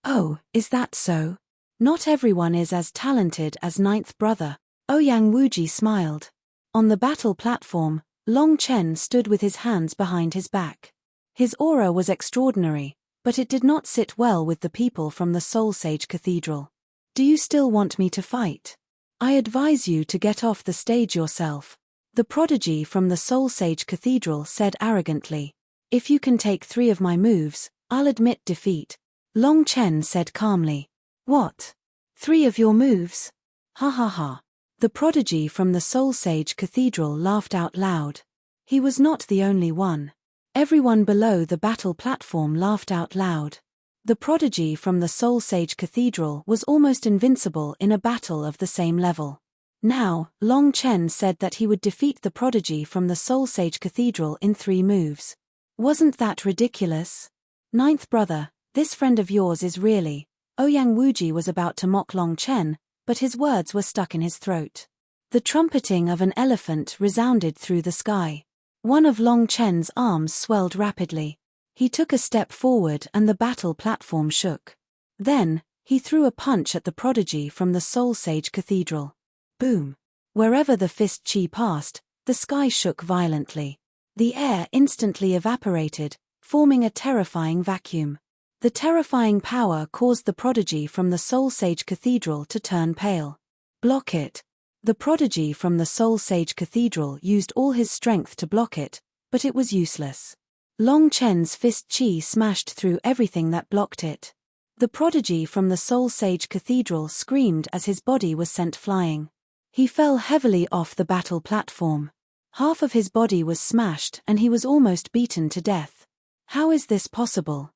Oh, is that so? Not everyone is as talented as ninth brother. Ouyang Wuji smiled. On the battle platform, Long Chen stood with his hands behind his back. His aura was extraordinary, but it did not sit well with the people from the Soul Sage Cathedral. Do you still want me to fight? I advise you to get off the stage yourself, the prodigy from the Soul Sage Cathedral said arrogantly. If you can take 3 of my moves, I'll admit defeat. Long Chen said calmly. What? 3 of your moves? Ha ha ha. The prodigy from the Soul Sage Cathedral laughed out loud. He was not the only one. Everyone below the battle platform laughed out loud. The prodigy from the Soul Sage Cathedral was almost invincible in a battle of the same level. Now, Long Chen said that he would defeat the prodigy from the Soul Sage Cathedral in 3 moves. Wasn't that ridiculous? Ninth brother, this friend of yours is really... Ouyang Wuji was about to mock Long Chen, but his words were stuck in his throat. The trumpeting of an elephant resounded through the sky. One of Long Chen's arms swelled rapidly. He took a step forward and the battle platform shook. Then, he threw a punch at the prodigy from the Soul Sage Cathedral. Boom! Wherever the fist chi passed, the sky shook violently. The air instantly evaporated, forming a terrifying vacuum. The terrifying power caused the prodigy from the Soul Sage Cathedral to turn pale. Block it. The prodigy from the Soul Sage Cathedral used all his strength to block it, but it was useless. Long Chen's fist chi smashed through everything that blocked it. The prodigy from the Soul Sage Cathedral screamed as his body was sent flying. He fell heavily off the battle platform. Half of his body was smashed and he was almost beaten to death. How is this possible?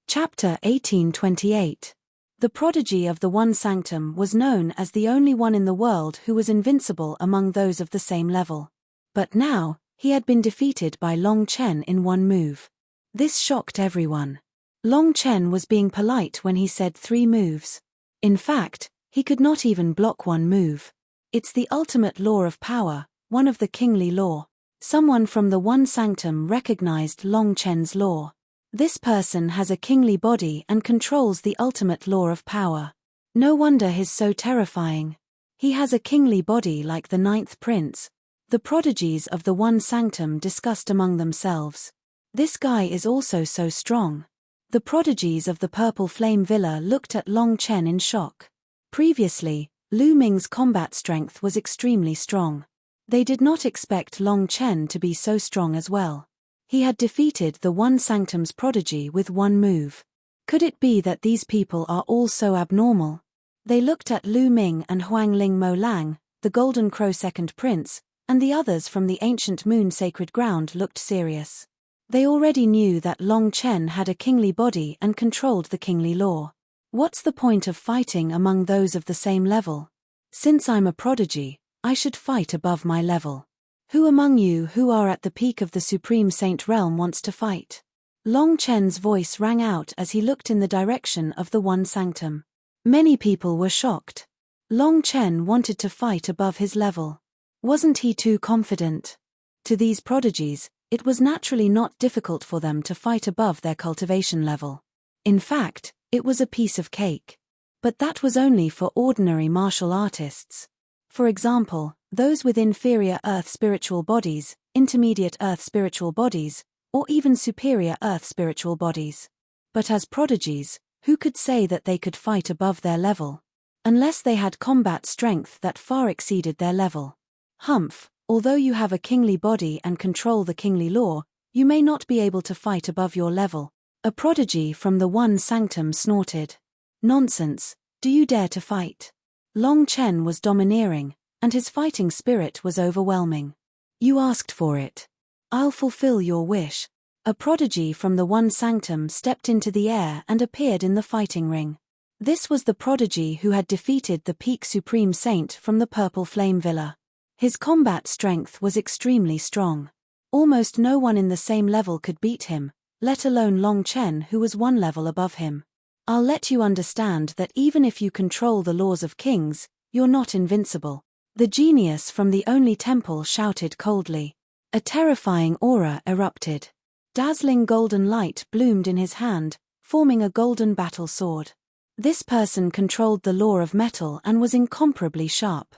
Chapter 1828. The prodigy of the One Sanctum was known as the only one in the world who was invincible among those of the same level. But now, he had been defeated by Long Chen in 1 move. This shocked everyone. Long Chen was being polite when he said 3 moves. In fact, he could not even block 1 move. It's the ultimate law of power, one of the kingly law. Someone from the One Sanctum recognized Long Chen's law. This person has a kingly body and controls the ultimate law of power. No wonder he's so terrifying. He has a kingly body like the 9th prince. The prodigies of the One Sanctum discussed among themselves. This guy is also so strong. The prodigies of the Purple Flame Villa looked at Long Chen in shock. Previously, Lu Ming's combat strength was extremely strong. They did not expect Long Chen to be so strong as well. He had defeated the One Sanctum's prodigy with 1 move. Could it be that these people are all so abnormal? They looked at Lu Ming and Huangling Mo Lang, the Golden Crow 2nd Prince, and the others from the Ancient Moon Sacred Ground looked serious. They already knew that Long Chen had a kingly body and controlled the kingly law. What's the point of fighting among those of the same level? Since I'm a prodigy, I should fight above my level. Who among you who are at the peak of the Supreme Saint Realm wants to fight? Long Chen's voice rang out as he looked in the direction of the One Sanctum. Many people were shocked. Long Chen wanted to fight above his level. Wasn't he too confident? To these prodigies, it was naturally not difficult for them to fight above their cultivation level. In fact, it was a piece of cake. But that was only for ordinary martial artists. For example, those with inferior earth spiritual bodies, intermediate earth spiritual bodies, or even superior earth spiritual bodies. But as prodigies, who could say that they could fight above their level? Unless they had combat strength that far exceeded their level. Humph, although you have a kingly body and control the kingly law, you may not be able to fight above your level. A prodigy from the One Sanctum snorted. Nonsense, do you dare to fight? Long Chen was domineering, and his fighting spirit was overwhelming. You asked for it. I'll fulfill your wish. A prodigy from the One Sanctum stepped into the air and appeared in the fighting ring. This was the prodigy who had defeated the Peak Supreme Saint from the Purple Flame Villa. His combat strength was extremely strong. Almost no one in the same level could beat him, let alone Long Chen who was 1 level above him. I'll let you understand that even if you control the laws of kings, you're not invincible. The genius from the only temple shouted coldly. A terrifying aura erupted. Dazzling golden light bloomed in his hand, forming a golden battle sword. This person controlled the law of metal and was incomparably sharp.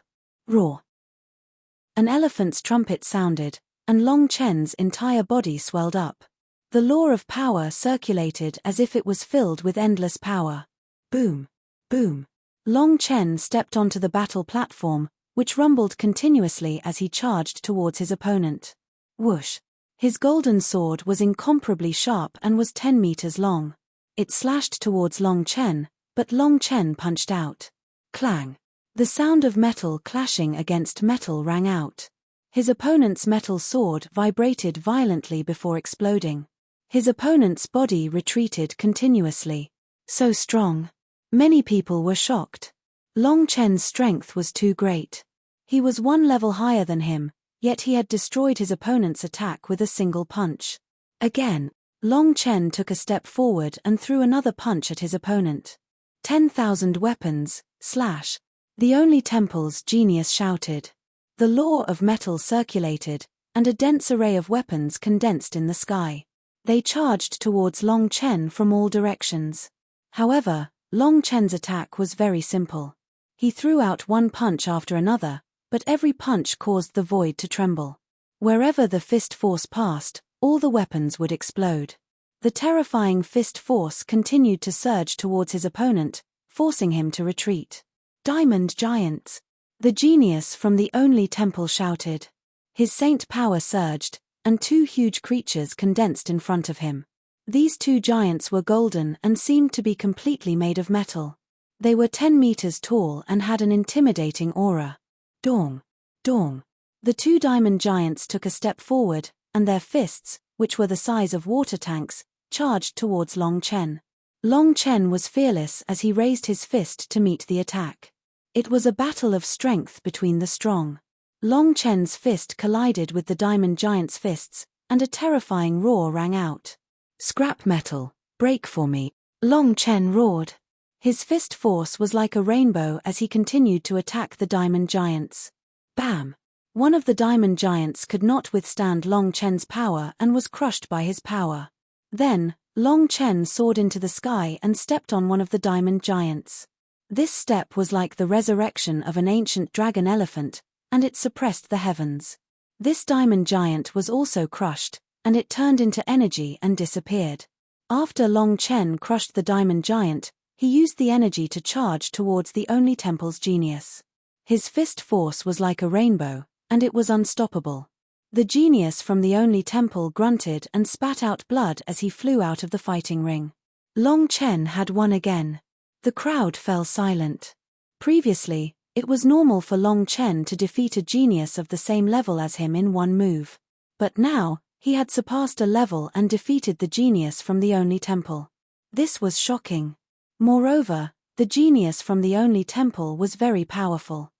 Roar! An elephant's trumpet sounded, and Long Chen's entire body swelled up. The law of power circulated as if it was filled with endless power. Boom! Boom! Long Chen stepped onto the battle platform, which rumbled continuously as he charged towards his opponent. Whoosh! His golden sword was incomparably sharp and was 10 meters long. It slashed towards Long Chen, but Long Chen punched out. Clang! The sound of metal clashing against metal rang out. His opponent's metal sword vibrated violently before exploding. His opponent's body retreated continuously. So strong. Many people were shocked. Long Chen's strength was too great. He was one level higher than him, yet he had destroyed his opponent's attack with a single punch. Again, Long Chen took a step forward and threw another punch at his opponent. 10,000 weapons, slash! The Only Temple's genius shouted. The law of metal circulated, and a dense array of weapons condensed in the sky. They charged towards Long Chen from all directions. However, Long Chen's attack was very simple. He threw out one punch after another, but every punch caused the void to tremble. Wherever the fist force passed, all the weapons would explode. The terrifying fist force continued to surge towards his opponent, forcing him to retreat. Diamond Giants! The genius from the Only Temple shouted. His saint power surged, and two huge creatures condensed in front of him. These two giants were golden and seemed to be completely made of metal. They were 10 meters tall and had an intimidating aura. Dong! Dong! The two diamond giants took a step forward, and their fists, which were the size of water tanks, charged towards Long Chen. Long Chen was fearless as he raised his fist to meet the attack. It was a battle of strength between the strong. Long Chen's fist collided with the diamond giant's fists, and a terrifying roar rang out. Scrap metal, break for me! Long Chen roared. His fist force was like a rainbow as he continued to attack the diamond giants. Bam! One of the diamond giants could not withstand Long Chen's power and was crushed by his power. Then, Long Chen soared into the sky and stepped on one of the diamond giants. This step was like the resurrection of an ancient dragon elephant, and it suppressed the heavens. This diamond giant was also crushed, and it turned into energy and disappeared. After Long Chen crushed the diamond giant, he used the energy to charge towards the Only Temple's genius. His fist force was like a rainbow, and it was unstoppable. The genius from the Only Temple grunted and spat out blood as he flew out of the fighting ring. Long Chen had won again. The crowd fell silent. Previously, it was normal for Long Chen to defeat a genius of the same level as him in one move. But now, he had surpassed a level and defeated the genius from the Only Temple. This was shocking. Moreover, the genius from the Only Temple was very powerful.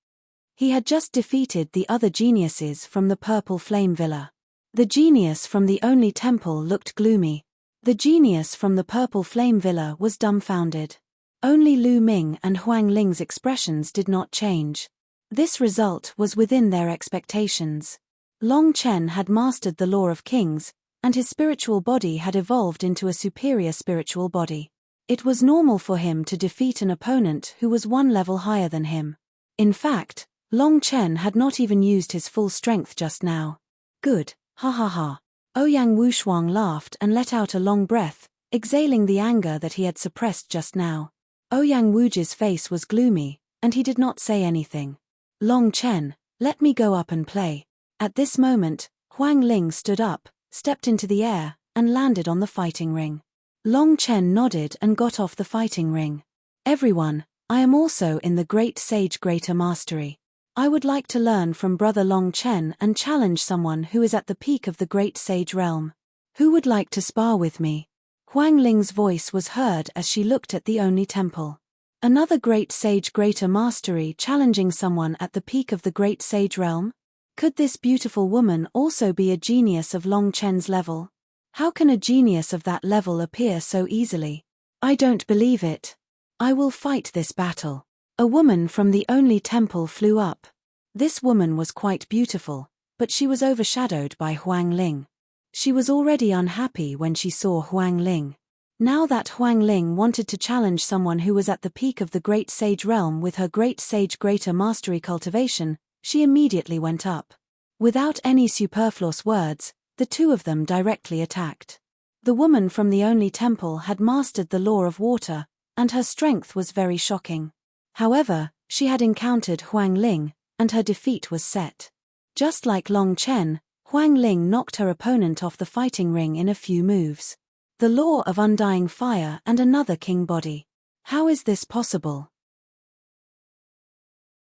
He had just defeated the other geniuses from the Purple Flame Villa. The genius from the Only Temple looked gloomy. The genius from the Purple Flame Villa was dumbfounded. Only Lu Ming and Huang Ling's expressions did not change. This result was within their expectations. Long Chen had mastered the law of kings, and his spiritual body had evolved into a superior spiritual body. It was normal for him to defeat an opponent who was one level higher than him. In fact, Long Chen had not even used his full strength just now. Good, ha ha ha. Ouyang Wushuang laughed and let out a long breath, exhaling the anger that he had suppressed just now. Ouyang Wuji's face was gloomy, and he did not say anything. Long Chen, let me go up and play. At this moment, Huang Ling stood up, stepped into the air, and landed on the fighting ring. Long Chen nodded and got off the fighting ring. Everyone, I am also in the Great Sage Greater Mastery. I would like to learn from Brother Long Chen and challenge someone who is at the peak of the Great Sage realm. Who would like to spar with me? Huang Ling's voice was heard as she looked at the Only Temple. Another Great Sage Greater Mastery challenging someone at the peak of the Great Sage realm? Could this beautiful woman also be a genius of Long Chen's level? How can a genius of that level appear so easily? I don't believe it. I will fight this battle. A woman from the Only Temple flew up. This woman was quite beautiful, but she was overshadowed by Huang Ling. She was already unhappy when she saw Huang Ling. Now that Huang Ling wanted to challenge someone who was at the peak of the Great Sage realm with her Great Sage Greater Mastery cultivation, she immediately went up. Without any superfluous words, the two of them directly attacked. The woman from the only temple had mastered the law of water, and her strength was very shocking. However, she had encountered Huang Ling, and her defeat was set. Just like Long Chen, Huang Ling knocked her opponent off the fighting ring in a few moves. The law of undying fire and another king body. How is this possible?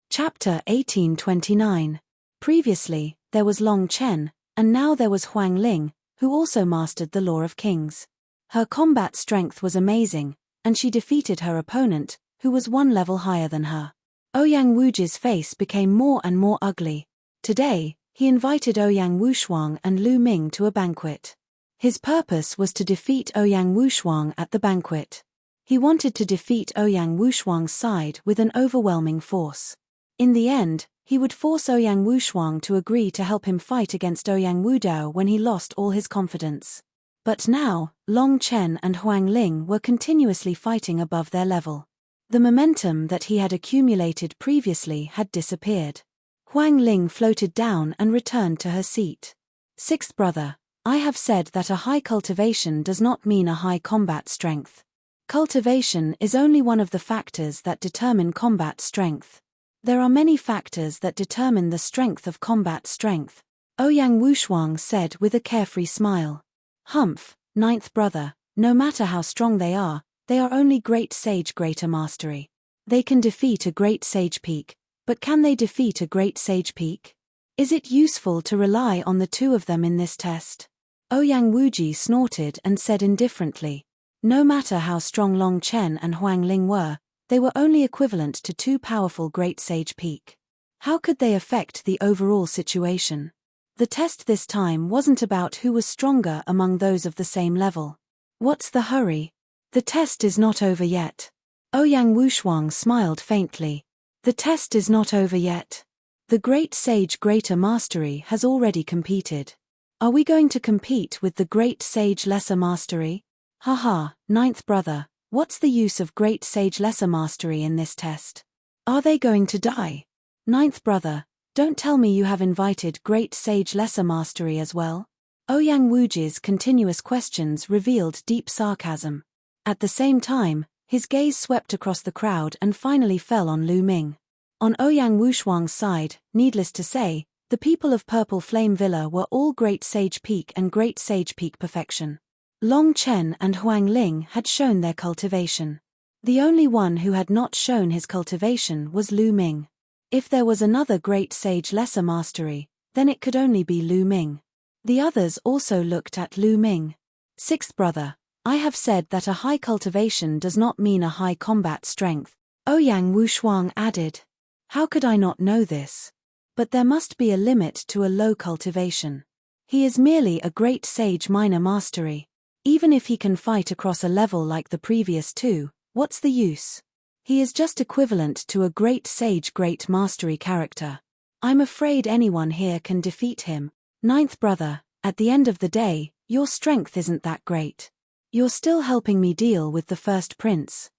Chapter 1829. Previously, there was Long Chen, and now there was Huang Ling, who also mastered the law of kings. Her combat strength was amazing, and she defeated her opponent, who was one level higher than her. Ouyang Wuji's face became more and more ugly. Today, he invited Ouyang Wushuang and Lu Ming to a banquet. His purpose was to defeat Ouyang Wushuang at the banquet. He wanted to defeat Ouyang Wushuang's side with an overwhelming force. In the end, he would force Ouyang Wushuang to agree to help him fight against Ouyang Wudao when he lost all his confidence. But now, Long Chen and Huang Ling were continuously fighting above their level. The momentum that he had accumulated previously had disappeared. Huang Ling floated down and returned to her seat. Sixth brother, I have said that a high cultivation does not mean a high combat strength. Cultivation is only one of the factors that determine combat strength. There are many factors that determine the strength of combat strength, Ouyang Wushuang said with a carefree smile. Humph, ninth brother, no matter how strong they are only great sage greater mastery. They can defeat a great sage peak, but can they defeat a great sage peak? Is it useful to rely on the two of them in this test? Ouyang Wuji snorted and said indifferently. No matter how strong Long Chen and Huang Ling were, they were only equivalent to two powerful great sage peak. How could they affect the overall situation? The test this time wasn't about who was stronger among those of the same level. What's the hurry? The test is not over yet. Ouyang Wushuang smiled faintly. The test is not over yet. The great sage greater mastery has already competed. Are we going to compete with the great sage lesser mastery? Haha, ninth brother. What's the use of great sage lesser mastery in this test? Are they going to die? Ninth brother, don't tell me you have invited great sage lesser mastery as well? Ouyang Wuji's continuous questions revealed deep sarcasm. At the same time, his gaze swept across the crowd and finally fell on Lu Ming. On Ouyang Wushuang's side, needless to say, the people of Purple Flame Villa were all Great Sage Peak and Great Sage Peak perfection. Long Chen and Huang Ling had shown their cultivation. The only one who had not shown his cultivation was Lu Ming. If there was another Great Sage lesser mastery, then it could only be Lu Ming. The others also looked at Lu Ming. Sixth brother, I have said that a high cultivation does not mean a high combat strength, Ouyang Wushuang added. How could I not know this? But there must be a limit to a low cultivation. He is merely a great sage minor mastery. Even if he can fight across a level like the previous two, what's the use? He is just equivalent to a great sage great mastery character. I'm afraid anyone here can defeat him. Ninth brother, at the end of the day, your strength isn't that great. You're still helping me deal with the first prince.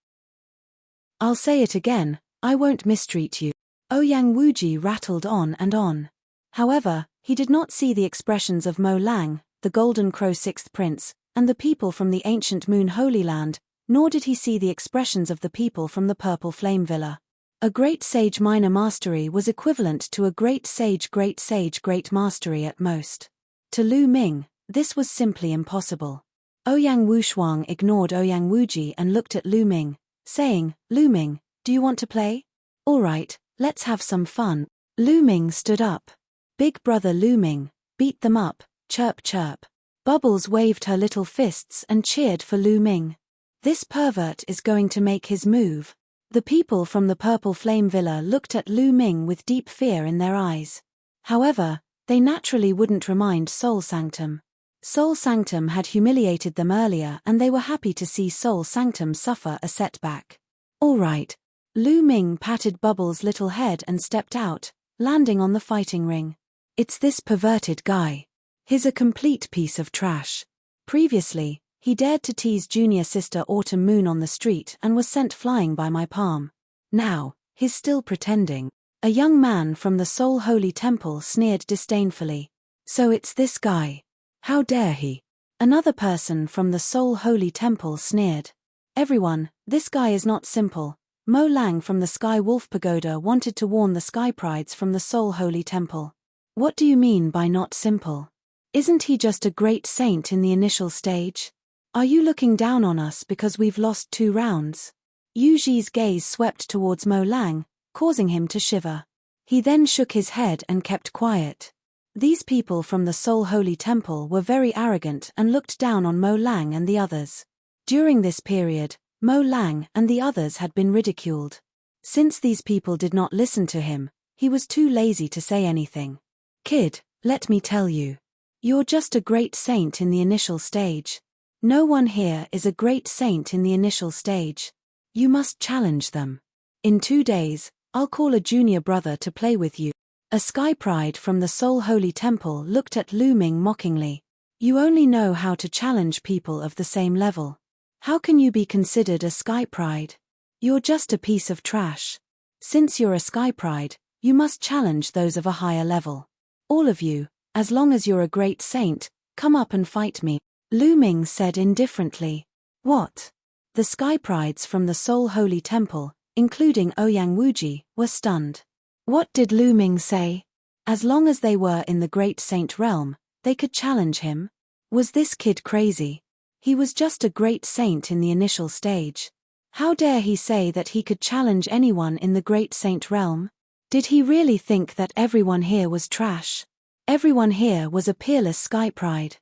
I'll say it again, I won't mistreat you. Ouyang Wuji rattled on and on. However, he did not see the expressions of Mo Lang, the Golden Crow sixth prince, and the people from the ancient Moon Holy Land, nor did he see the expressions of the people from the Purple Flame Villa. A great sage minor mastery was equivalent to a great sage great mastery at most. To Lu Ming, this was simply impossible. Ouyang Wushuang ignored Ouyang Wuji and looked at Lu Ming, saying, Lu Ming, do you want to play? Alright, let's have some fun. Lu Ming stood up. Big brother Lu Ming, beat them up, chirp chirp. Bubbles waved her little fists and cheered for Lu Ming. This pervert is going to make his move. The people from the Purple Flame Villa looked at Lu Ming with deep fear in their eyes. However, they naturally wouldn't remind Soul Sanctum. Soul Sanctum had humiliated them earlier and they were happy to see Soul Sanctum suffer a setback. Alright. Lu Ming patted Bubbles' little head and stepped out, landing on the fighting ring. It's this perverted guy. He's a complete piece of trash. Previously, He dared to tease junior sister Autumn Moon on the street and was sent flying by my palm. Now, he's still pretending. A young man from the Soul Holy Temple sneered disdainfully. So it's this guy. How dare he? Another person from the Soul Holy Temple sneered. Everyone, this guy is not simple. Mo Lang from the Sky Wolf Pagoda wanted to warn the Sky Prides from the Soul Holy Temple. What do you mean by not simple? Isn't he just a great saint in the initial stage? Are you looking down on us because we've lost 2 rounds? Yu Ji's gaze swept towards Mo Lang, causing him to shiver. He then shook his head and kept quiet. These people from the Soul Holy Temple were very arrogant and looked down on Mo Lang and the others. During this period, Mo Lang and the others had been ridiculed. Since these people did not listen to him, he was too lazy to say anything. Kid, let me tell you. You're just a great saint in the initial stage. No one here is a great saint in the initial stage. You must challenge them. In 2 days, I'll call a junior brother to play with you. A Sky Pride from the Soul Holy Temple looked at Lu Ming mockingly. You only know how to challenge people of the same level. How can you be considered a Sky Pride? You're just a piece of trash. Since you're a Sky Pride, you must challenge those of a higher level. All of you, as long as you're a great saint, come up and fight me, Lu Ming said indifferently. What? The Sky Prides from the Soul Holy Temple, including Ouyang Wuji, were stunned. What did Lu Ming say? As long as they were in the Great Saint realm, they could challenge him? Was this kid crazy? He was just a great saint in the initial stage. How dare he say that he could challenge anyone in the Great Saint realm? Did he really think that everyone here was trash? Everyone here was a peerless Sky Pride.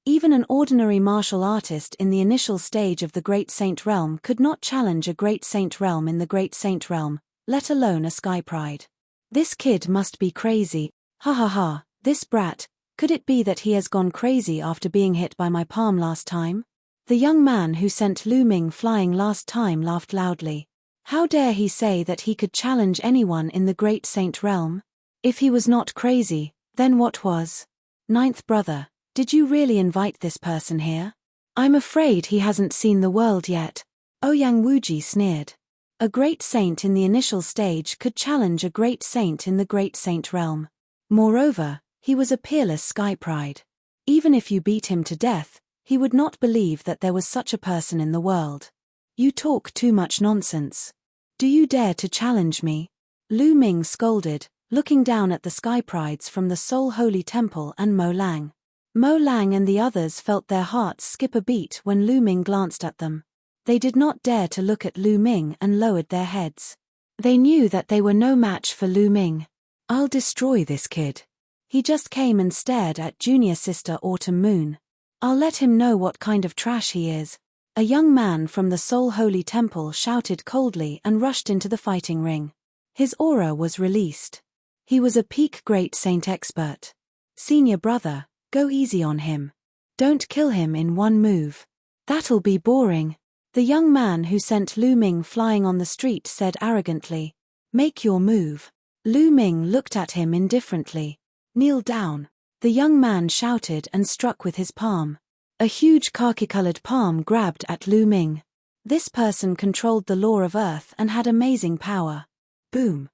Even an ordinary martial artist in the initial stage of the Great Saint realm could not challenge a Great Saint realm in the Great Saint realm, let alone a Sky Pride. This kid must be crazy. Ha ha ha, this brat, could it be that he has gone crazy after being hit by my palm last time? The young man who sent Lu Ming flying last time laughed loudly. How dare he say that he could challenge anyone in the Great Saint realm? If he was not crazy, then what was? Ninth brother, did you really invite this person here? I'm afraid he hasn't seen the world yet. Ouyang Wuji sneered. A great saint in the initial stage could challenge a great saint in the Great Saint realm. Moreover, he was a peerless Sky Pride. Even if you beat him to death, he would not believe that there was such a person in the world. You talk too much nonsense. Do you dare to challenge me? Lu Ming scolded, looking down at the Sky Prides from the Soul Holy Temple and Mo Lang. Mo Lang and the others felt their hearts skip a beat when Lu Ming glanced at them. They did not dare to look at Lu Ming and lowered their heads. They knew that they were no match for Lu Ming. I'll destroy this kid. He just came and stared at junior sister Autumn Moon. I'll let him know what kind of trash he is. A young man from the Soul Holy Temple shouted coldly and rushed into the fighting ring. His aura was released. He was a peak great saint expert. Senior brother, go easy on him. Don't kill him in one move. That'll be boring. The young man who sent Lu Ming flying on the street said arrogantly. Make your move. Lu Ming looked at him indifferently. Kneel down. The young man shouted and struck with his palm. A huge khaki-colored palm grabbed at Lu Ming. This person controlled the law of earth and had amazing power. Boom.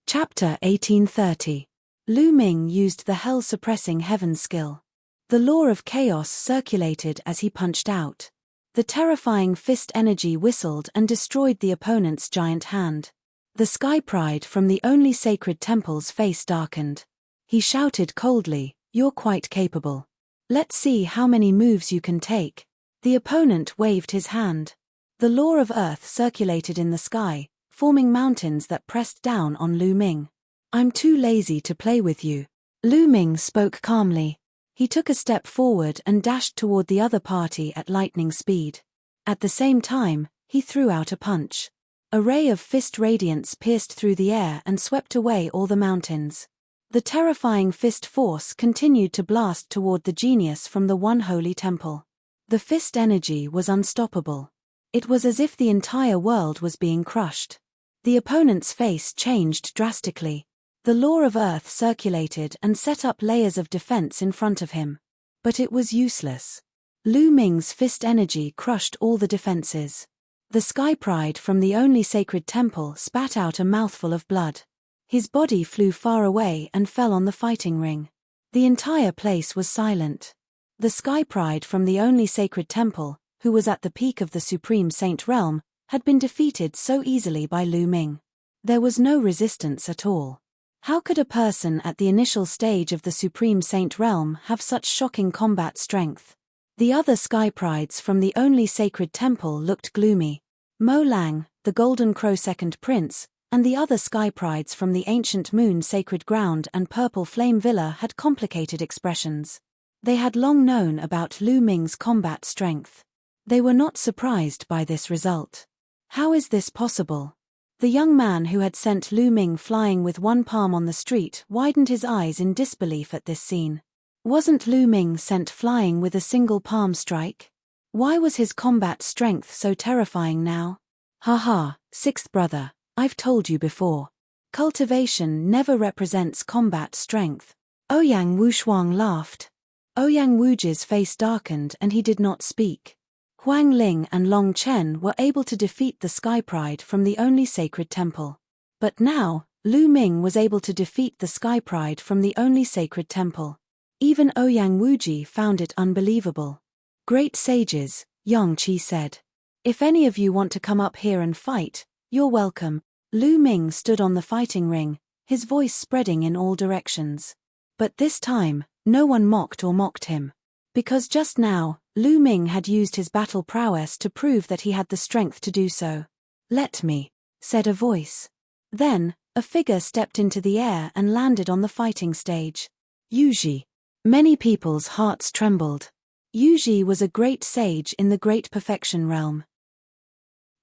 Chapter 1830. Lu Ming used the hell-suppressing heaven skill. The law of chaos circulated as he punched out. The terrifying fist energy whistled and destroyed the opponent's giant hand. The Sky Pride from the only sacred temple's face darkened. He shouted coldly, "You're quite capable. Let's see how many moves you can take." The opponent waved his hand. The law of earth circulated in the sky, forming mountains that pressed down on Lu Ming. I'm too lazy to play with you. Lu Ming spoke calmly. He took a step forward and dashed toward the other party at lightning speed. At the same time, he threw out a punch. A ray of fist radiance pierced through the air and swept away all the mountains. The terrifying fist force continued to blast toward the genius from the One Holy Temple. The fist energy was unstoppable. It was as if the entire world was being crushed. The opponent's face changed drastically. The law of earth circulated and set up layers of defense in front of him. But it was useless. Lu Ming's fist energy crushed all the defenses. The Sky Pride from the only sacred temple spat out a mouthful of blood. His body flew far away and fell on the fighting ring. The entire place was silent. The Sky Pride from the only sacred temple, who was at the peak of the Supreme Saint realm, had been defeated so easily by Lu Ming. There was no resistance at all. How could a person at the initial stage of the Supreme Saint realm have such shocking combat strength? The other Sky Prides from the only sacred temple looked gloomy. Mo Lang, the Golden Crow Second Prince, and the other Sky Prides from the Ancient Moon Sacred Ground and Purple Flame Villa had complicated expressions. They had long known about Lu Ming's combat strength. They were not surprised by this result. How is this possible? The young man who had sent Lu Ming flying with one palm on the street widened his eyes in disbelief at this scene. Wasn't Lu Ming sent flying with a single palm strike? Why was his combat strength so terrifying now? Haha, sixth brother, I've told you before. Cultivation never represents combat strength. Ouyang Wushuang laughed. Ouyang Wuji's face darkened and he did not speak. Huang Ling and Long Chen were able to defeat the Sky Pride from the only sacred temple. But now, Lu Ming was able to defeat the Sky Pride from the only sacred temple. Even Ouyang Wuji found it unbelievable. Great sages, Yang Qi said. If any of you want to come up here and fight, you're welcome. Lu Ming stood on the fighting ring, his voice spreading in all directions. But this time, no one mocked him. Because just now, Lu Ming had used his battle prowess to prove that he had the strength to do so. Let me, said a voice. Then, a figure stepped into the air and landed on the fighting stage. Yuji. Many people's hearts trembled. Yuji was a great sage in the Great Perfection Realm.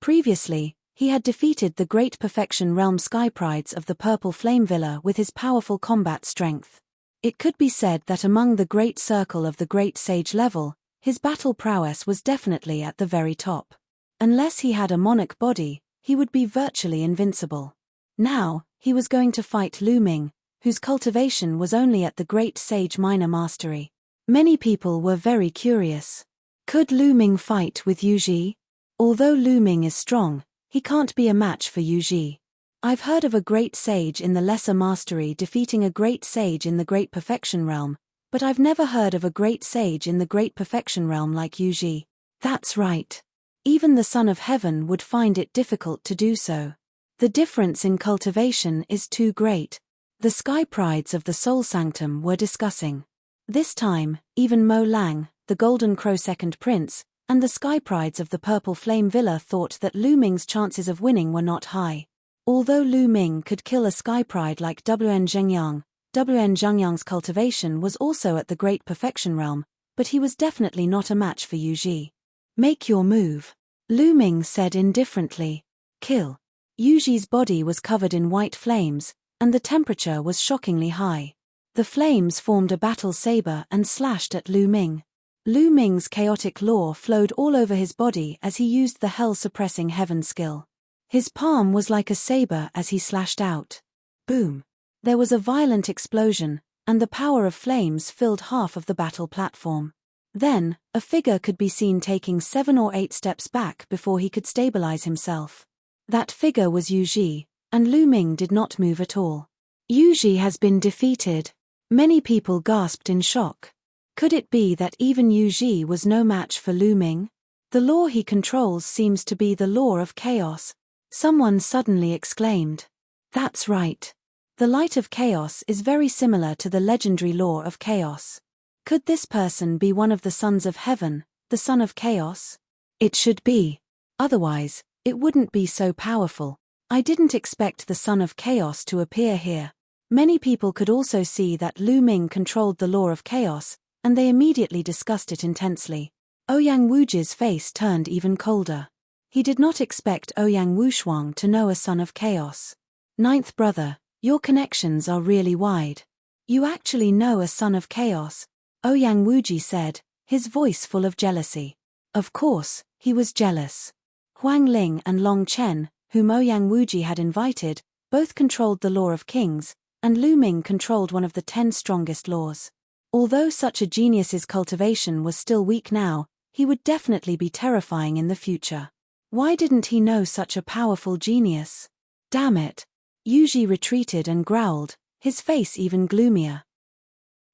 Previously, he had defeated the Great Perfection Realm Sky Prides of the Purple Flame Villa with his powerful combat strength. It could be said that among the Great Circle of the Great Sage level, his battle prowess was definitely at the very top. Unless he had a monarch body, he would be virtually invincible. Now, he was going to fight Lu Ming, whose cultivation was only at the Great Sage Minor Mastery. Many people were very curious. Could Lu Ming fight with Yuji? Although Lu Ming is strong, he can't be a match for Yuji. I've heard of a great sage in the Lesser Mastery defeating a great sage in the Great Perfection Realm, but I've never heard of a great sage in the Great Perfection Realm like Yuji. That's right. Even the Son of Heaven would find it difficult to do so. The difference in cultivation is too great. The Sky Prides of the Soul Sanctum were discussing. This time, even Mo Lang, the Golden Crow Second Prince, and the Sky Prides of the Purple Flame Villa thought that Lu Ming's chances of winning were not high. Although Lu Ming could kill a Sky Pride like Wn Zhengyang, Wn Zhengyang's cultivation was also at the Great Perfection Realm, but he was definitely not a match for Yuji. Make your move. Lu Ming said indifferently. Kill. Yuji's body was covered in white flames, and the temperature was shockingly high. The flames formed a battle saber and slashed at Lu Ming. Lu Ming's chaotic law flowed all over his body as he used the hell-suppressing heaven skill. His palm was like a saber as he slashed out. Boom. There was a violent explosion, and the power of flames filled half of the battle platform. Then, a figure could be seen taking 7 or 8 steps back before he could stabilize himself. That figure was Yuji, and Lu Ming did not move at all. Yuji has been defeated. Many people gasped in shock. Could it be that even Yuji was no match for Lu Ming? The law he controls seems to be the law of chaos. Someone suddenly exclaimed. That's right. The light of chaos is very similar to the legendary law of chaos. Could this person be one of the sons of heaven, the son of chaos? It should be. Otherwise, it wouldn't be so powerful. I didn't expect the son of chaos to appear here. Many people could also see that Lu Ming controlled the law of chaos, and they immediately discussed it intensely. Ouyang Wuji's face turned even colder. He did not expect Ouyang Wushuang to know a son of chaos. Ninth brother, your connections are really wide. You actually know a son of chaos, Ouyang Wuji said, his voice full of jealousy. Of course, he was jealous. Huang Ling and Long Chen, whom Ouyang Wuji had invited, both controlled the law of kings, and Lu Ming controlled one of the 10 strongest laws. Although such a genius's cultivation was still weak now, he would definitely be terrifying in the future. Why didn't he know such a powerful genius? Damn it. Yuji retreated and growled, his face even gloomier.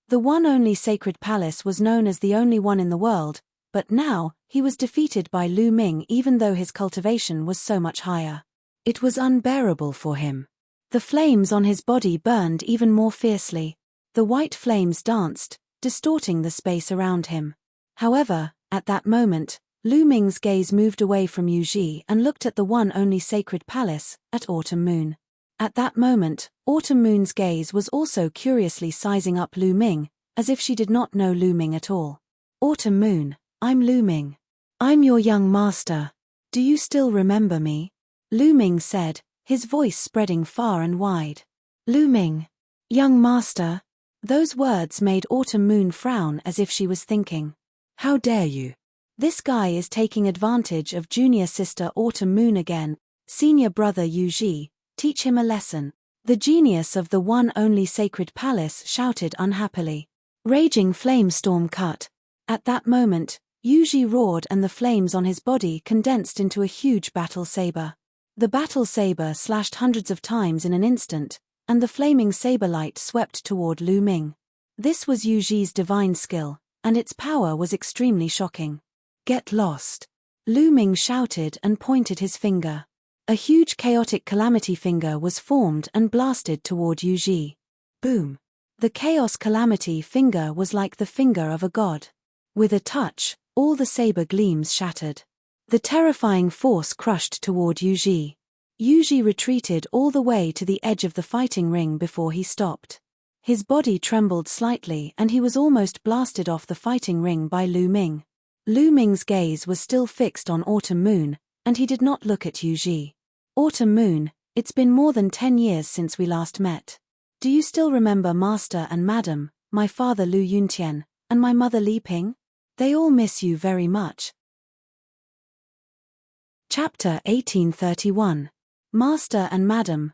The one only sacred palace was known as the only one in the world, but now, he was defeated by Lu Ming even though his cultivation was so much higher. It was unbearable for him. The flames on his body burned even more fiercely. The white flames danced, distorting the space around him. However, at that moment, Lu Ming's gaze moved away from Yuji and looked at the one only sacred palace, at Autumn Moon. At that moment, Autumn Moon's gaze was also curiously sizing up Lu Ming, as if she did not know Lu Ming at all. Autumn Moon, I'm Lu Ming. I'm your young master. Do you still remember me? Lu Ming said, his voice spreading far and wide. Lu Ming. Young master. Those words made Autumn Moon frown as if she was thinking. How dare you? This guy is taking advantage of junior sister Autumn Moon again. Senior brother Yuji, teach him a lesson. The genius of the one only sacred palace shouted unhappily. Raging flame storm cut. At that moment, Yuji roared and the flames on his body condensed into a huge battle saber. The battle saber slashed hundreds of times in an instant, and the flaming saber light swept toward Lu Ming. This was Yuji's divine skill, and its power was extremely shocking. Get lost. Lu Ming shouted and pointed his finger. A huge chaotic calamity finger was formed and blasted toward Yuji. Boom. The chaos calamity finger was like the finger of a god. With a touch, all the saber gleams shattered. The terrifying force crushed toward Yuji. Yuji retreated all the way to the edge of the fighting ring before he stopped. His body trembled slightly and he was almost blasted off the fighting ring by Lu Ming. Lu Ming's gaze was still fixed on Autumn Moon, and he did not look at Yuji. Autumn Moon, it's been more than 10 years since we last met. Do you still remember Master and Madam, my father Lu Yuntian, and my mother Li Ping? They all miss you very much. Chapter 1831. Master and Madam,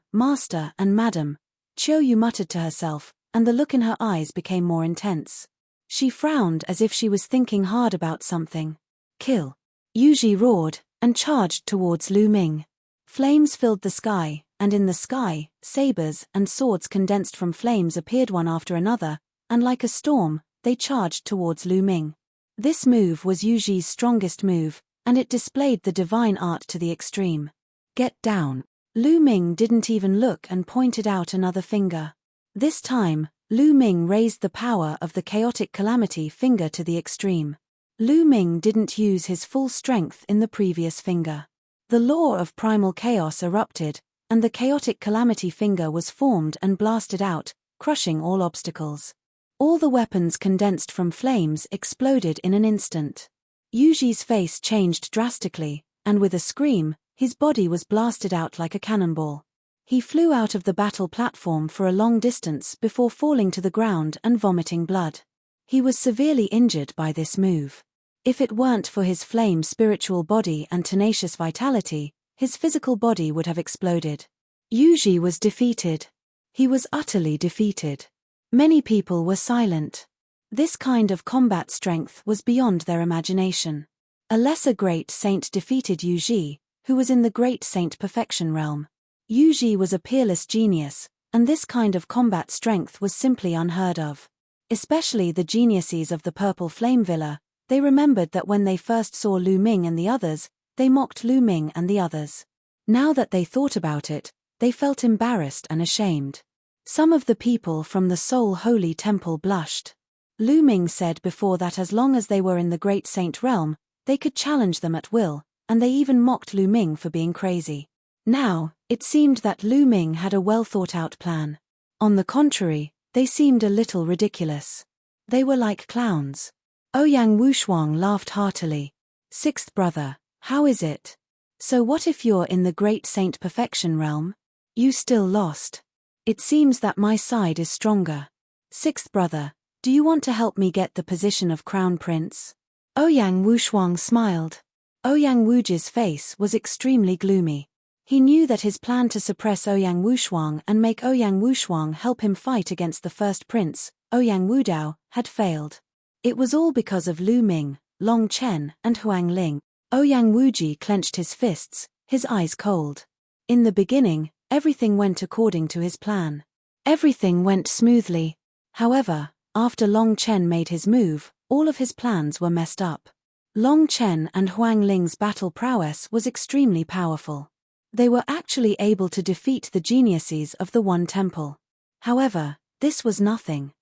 Chiou muttered to herself, and the look in her eyes became more intense. She frowned as if she was thinking hard about something. Kill. Yuji roared, and charged towards Lu Ming. Flames filled the sky, and in the sky, sabers and swords condensed from flames appeared one after another, and like a storm, they charged towards Lu Ming. This move was Yuji's strongest move, and it displayed the divine art to the extreme. Get down. Lu Ming didn't even look and pointed out another finger. This time, Lu Ming raised the power of the chaotic calamity finger to the extreme. Lu Ming didn't use his full strength in the previous finger. The law of primal chaos erupted, and the chaotic calamity finger was formed and blasted out, crushing all obstacles. All the weapons condensed from flames exploded in an instant. Yuji's face changed drastically, and with a scream, his body was blasted out like a cannonball. He flew out of the battle platform for a long distance before falling to the ground and vomiting blood. He was severely injured by this move. If it weren't for his flame spiritual body and tenacious vitality, his physical body would have exploded. Yuji was defeated. He was utterly defeated. Many people were silent. This kind of combat strength was beyond their imagination. A lesser great saint defeated Yuji, who was in the great saint perfection realm. Yuji was a peerless genius, and this kind of combat strength was simply unheard of. Especially the geniuses of the Purple Flame Villa, they remembered that when they first saw Lu Ming and the others, they mocked Lu Ming and the others. Now that they thought about it, they felt embarrassed and ashamed. Some of the people from the Soul Holy Temple blushed. Lu Ming said before that as long as they were in the Great Saint realm, they could challenge them at will, and they even mocked Lu Ming for being crazy. Now, it seemed that Lu Ming had a well-thought-out plan. On the contrary, they seemed a little ridiculous. They were like clowns. Ouyang Wushuang laughed heartily. Sixth brother, how is it? So what if you're in the Great Saint Perfection realm? You still lost. It seems that my side is stronger. Sixth brother, do you want to help me get the position of Crown Prince? Ouyang Wushuang smiled. Ouyang Wuji's face was extremely gloomy. He knew that his plan to suppress Ouyang Wushuang and make Ouyang Wushuang help him fight against the first prince, Ouyang Wudao, had failed. It was all because of Lu Ming, Long Chen, and Huang Ling. Ouyang Wuji clenched his fists, his eyes cold. In the beginning, everything went according to his plan. Everything went smoothly. However, after Long Chen made his move, all of his plans were messed up. Long Chen and Huang Ling's battle prowess was extremely powerful. They were actually able to defeat the geniuses of the One Temple. However, this was nothing.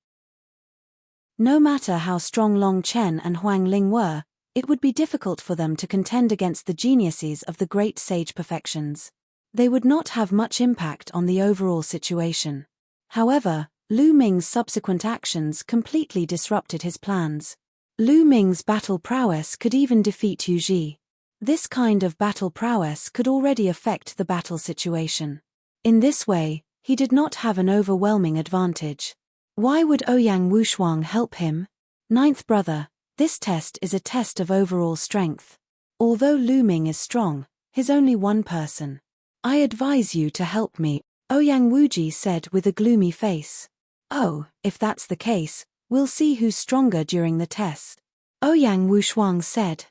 No matter how strong Long Chen and Huang Ling were, it would be difficult for them to contend against the geniuses of the great sage perfections. They would not have much impact on the overall situation. However, Lu Ming's subsequent actions completely disrupted his plans. Lu Ming's battle prowess could even defeat Yu Ji. This kind of battle prowess could already affect the battle situation. In this way, he did not have an overwhelming advantage. Why would Ouyang Wushuang help him? Ninth brother, this test is a test of overall strength. Although Lu Ming is strong, he's only one person. I advise you to help me, Ouyang Wuji said with a gloomy face. Oh, if that's the case, we'll see who's stronger during the test. Ouyang Wushuang said.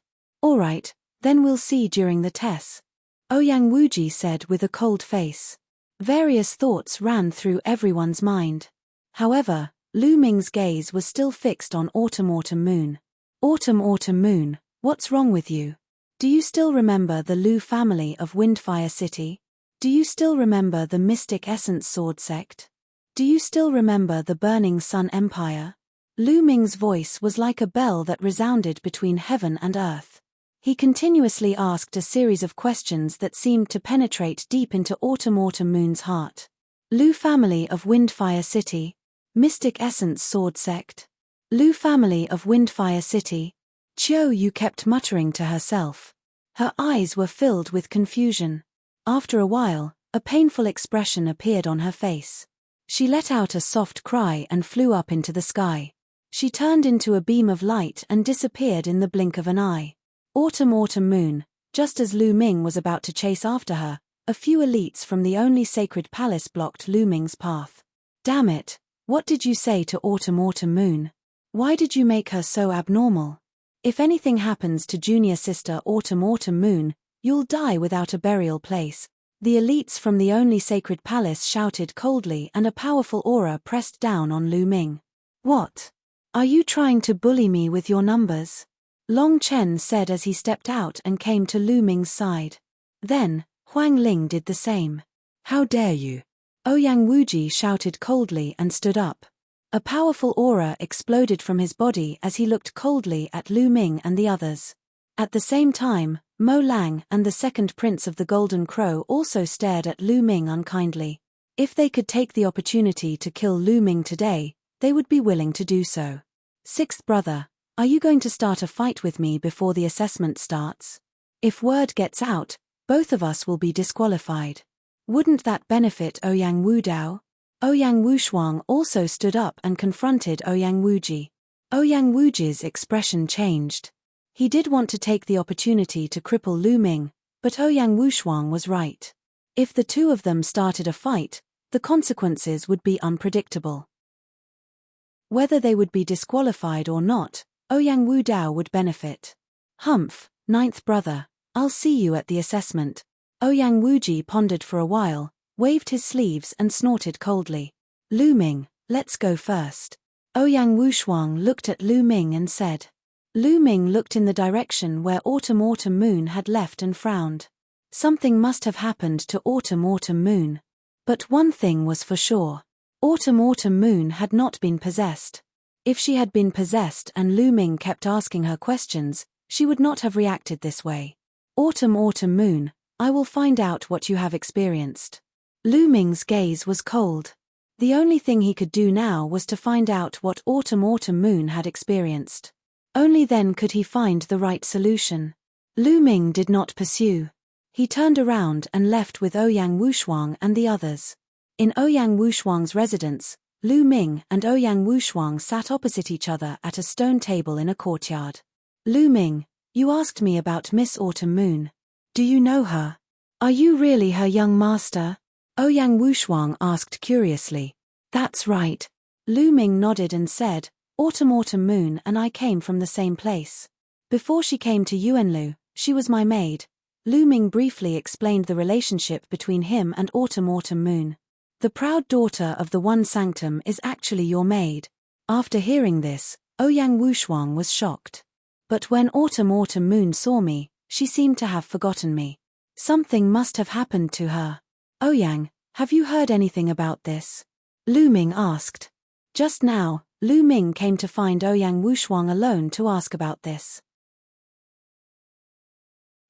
Alright, then we'll see during the test. Ouyang Wuji said with a cold face. Various thoughts ran through everyone's mind. However, Lu Ming's gaze was still fixed on Autumn Moon. Autumn Moon, what's wrong with you? Do you still remember the Lu family of Windfire City? Do you still remember the Mystic Essence Sword Sect? Do you still remember the Burning Sun Empire? Lu Ming's voice was like a bell that resounded between heaven and earth. He continuously asked a series of questions that seemed to penetrate deep into Autumn Moon's heart. Lu family of Windfire City. Mystic Essence Sword Sect. Lu family of Windfire City. Qiu Yu kept muttering to herself. Her eyes were filled with confusion. After a while, a painful expression appeared on her face. She let out a soft cry and flew up into the sky. She turned into a beam of light and disappeared in the blink of an eye. Autumn Moon, just as Lu Ming was about to chase after her, a few elites from the only sacred palace blocked Lu Ming's path. Damn it, what did you say to Autumn Moon? Why did you make her so abnormal? If anything happens to junior sister Autumn Moon, you'll die without a burial place. The elites from the only sacred palace shouted coldly and a powerful aura pressed down on Lu Ming. What? Are you trying to bully me with your numbers? Long Chen said as he stepped out and came to Lu Ming's side. Then, Huang Ling did the same. How dare you? Ouyang Wuji shouted coldly and stood up. A powerful aura exploded from his body as he looked coldly at Lu Ming and the others. At the same time, Mo Lang and the second prince of the Golden Crow also stared at Lu Ming unkindly. If they could take the opportunity to kill Lu Ming today, they would be willing to do so. Sixth brother, are you going to start a fight with me before the assessment starts? If word gets out, both of us will be disqualified. Wouldn't that benefit Ouyang Wudao? Ouyang Wushuang also stood up and confronted Ouyang Wuji. Ouyang Wuji's expression changed. He did want to take the opportunity to cripple Lu Ming, but Ouyang Wushuang was right. If the two of them started a fight, the consequences would be unpredictable. Whether they would be disqualified or not, Ouyang Wudao would benefit. Humph, ninth brother, I'll see you at the assessment. Ouyang Wuji pondered for a while, waved his sleeves and snorted coldly. Lu Ming, let's go first. Ouyang Wushuang looked at Lu Ming and said. Lu Ming looked in the direction where Autumn Moon had left and frowned. Something must have happened to Autumn Moon. But one thing was for sure. Autumn Moon had not been possessed. If she had been possessed and Lu Ming kept asking her questions, she would not have reacted this way. Autumn Moon, I will find out what you have experienced. Lu Ming's gaze was cold. The only thing he could do now was to find out what Autumn Moon had experienced. Only then could he find the right solution. Lu Ming did not pursue. He turned around and left with Ouyang Wushuang and the others. In Ouyang Wushuang's residence, Lu Ming and Ouyang Wushuang sat opposite each other at a stone table in a courtyard. Lu Ming, you asked me about Miss Autumn Moon. Do you know her? Are you really her young master? Ouyang Wushuang asked curiously. That's right. Lu Ming nodded and said, Autumn Moon and I came from the same place. Before she came to Yuanlu, she was my maid. Lu Ming briefly explained the relationship between him and Autumn Moon. The proud daughter of the One Sanctum is actually your maid. After hearing this, Ouyang Wushuang was shocked. But when Autumn Moon saw me, she seemed to have forgotten me. Something must have happened to her. Ouyang, have you heard anything about this? Lu Ming asked. Just now, Lu Ming came to find Ouyang Wushuang alone to ask about this.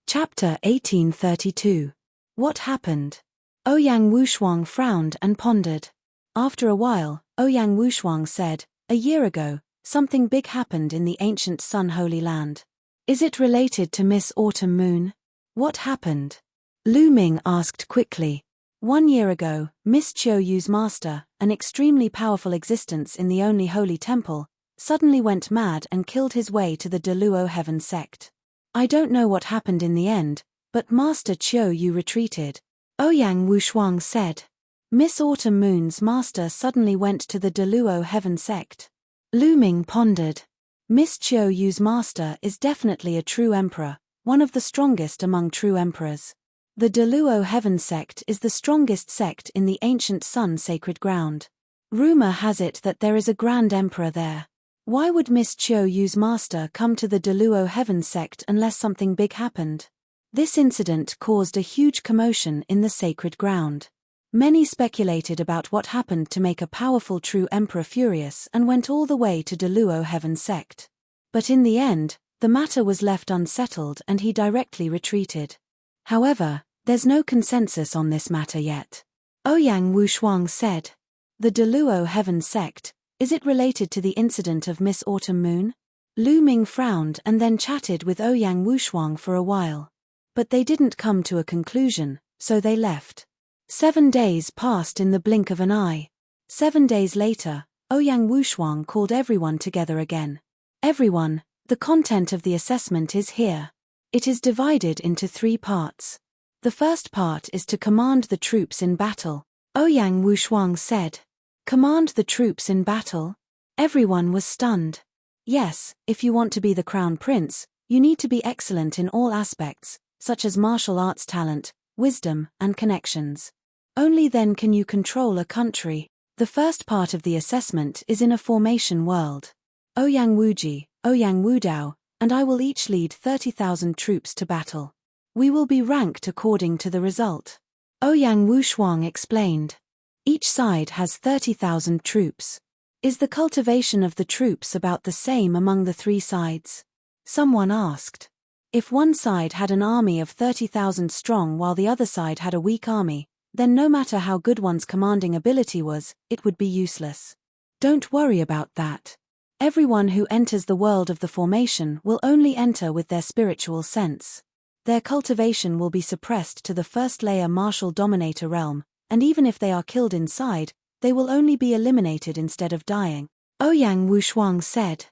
Chapter 1832. What happened? Ouyang Wushuang frowned and pondered. After a while, Ouyang Wushuang said, A year ago, something big happened in the ancient Sun Holy Land. Is it related to Miss Autumn Moon? What happened? Lu Ming asked quickly. 1 year ago, Miss Qiuyu's master, an extremely powerful existence in the only holy temple, suddenly went mad and killed his way to the Deluo Heaven sect. I don't know what happened in the end, but Master Qiuyu retreated. Ouyang Wushuang said. Miss Autumn Moon's master suddenly went to the Deluo Heaven sect. Lu Ming pondered. Miss Qiuyu's master is definitely a true emperor, one of the strongest among true emperors. The Deluo Heaven sect is the strongest sect in the ancient Sun sacred ground. Rumor has it that there is a grand emperor there. Why would Miss Qiuyu's master come to the Deluo Heaven sect unless something big happened? This incident caused a huge commotion in the sacred ground. Many speculated about what happened to make a powerful true emperor furious and went all the way to Deluo Heaven sect. But in the end, the matter was left unsettled and he directly retreated. However, there's no consensus on this matter yet. Ouyang Wushuang said. The Deluo Heaven sect, is it related to the incident of Miss Autumn Moon? Lu Ming frowned and then chatted with Ouyang Wushuang for a while. But they didn't come to a conclusion, so they left. 7 days passed in the blink of an eye. 7 days later, Ouyang Wushuang called everyone together again. Everyone, the content of the assessment is here. It is divided into 3 parts. The first part is to command the troops in battle. Ouyang Wushuang said. Command the troops in battle? Everyone was stunned. Yes, if you want to be the crown prince, you need to be excellent in all aspects, such as martial arts talent, wisdom, and connections. Only then can you control a country. The first part of the assessment is in a formation world. Ouyang Wuji, Ouyang Wudao, and I will each lead 30,000 troops to battle. We will be ranked according to the result. Ouyang Wushuang explained. Each side has 30,000 troops. Is the cultivation of the troops about the same among the 3 sides? Someone asked. If one side had an army of 30,000 strong while the other side had a weak army, then no matter how good one's commanding ability was, it would be useless. Don't worry about that. Everyone who enters the world of the formation will only enter with their spiritual sense. Their cultivation will be suppressed to the first layer martial dominator realm, and even if they are killed inside, they will only be eliminated instead of dying. Ouyang Wushuang said.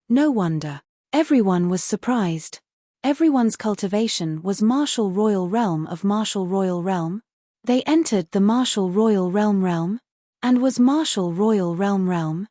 No wonder. Everyone was surprised. Everyone's cultivation was martial royal realm of martial royal realm. They entered the martial royal realm, and was martial royal realm.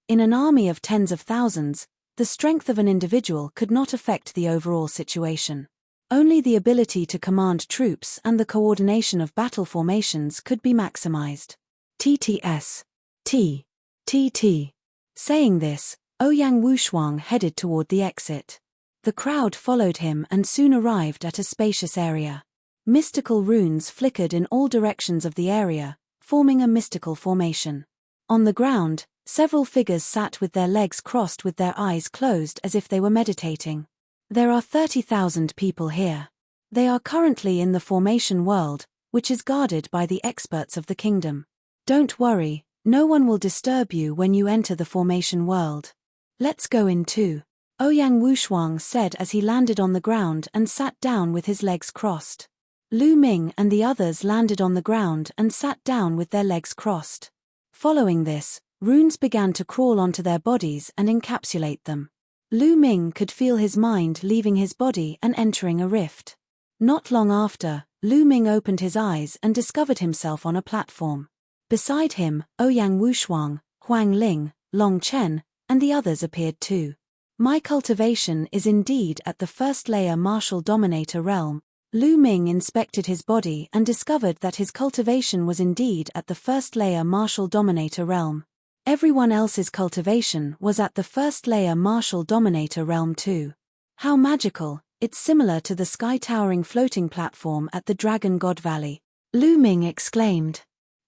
In an army of tens of thousands, the strength of an individual could not affect the overall situation. Only the ability to command troops and the coordination of battle formations could be maximized. TTS. TT. Saying this, Ouyang Wushuang headed toward the exit. The crowd followed him and soon arrived at a spacious area. Mystical runes flickered in all directions of the area, forming a mystical formation. On the ground, several figures sat with their legs crossed with their eyes closed as if they were meditating. There are 30,000 people here. They are currently in the formation world, which is guarded by the experts of the kingdom. Don't worry, no one will disturb you when you enter the formation world. Let's go in too, Ouyang Wushuang said as he landed on the ground and sat down with his legs crossed. Lu Ming and the others landed on the ground and sat down with their legs crossed. Following this, runes began to crawl onto their bodies and encapsulate them. Lu Ming could feel his mind leaving his body and entering a rift. Not long after, Lu Ming opened his eyes and discovered himself on a platform. Beside him, Ouyang Wushuang, Huang Ling, Long Chen, and the others appeared too. My cultivation is indeed at the first layer martial dominator realm. Lu Ming inspected his body and discovered that his cultivation was indeed at the first layer martial dominator realm. Everyone else's cultivation was at the first layer martial dominator realm too. How magical, it's similar to the sky-towering floating platform at the Dragon God Valley. Lu Ming exclaimed.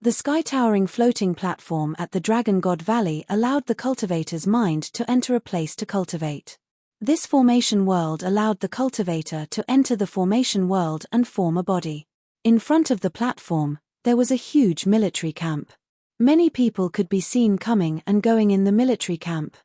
The sky-towering floating platform at the Dragon God Valley allowed the cultivator's mind to enter a place to cultivate. This formation world allowed the cultivator to enter the formation world and form a body. In front of the platform, there was a huge military camp. Many people could be seen coming and going in the military camp.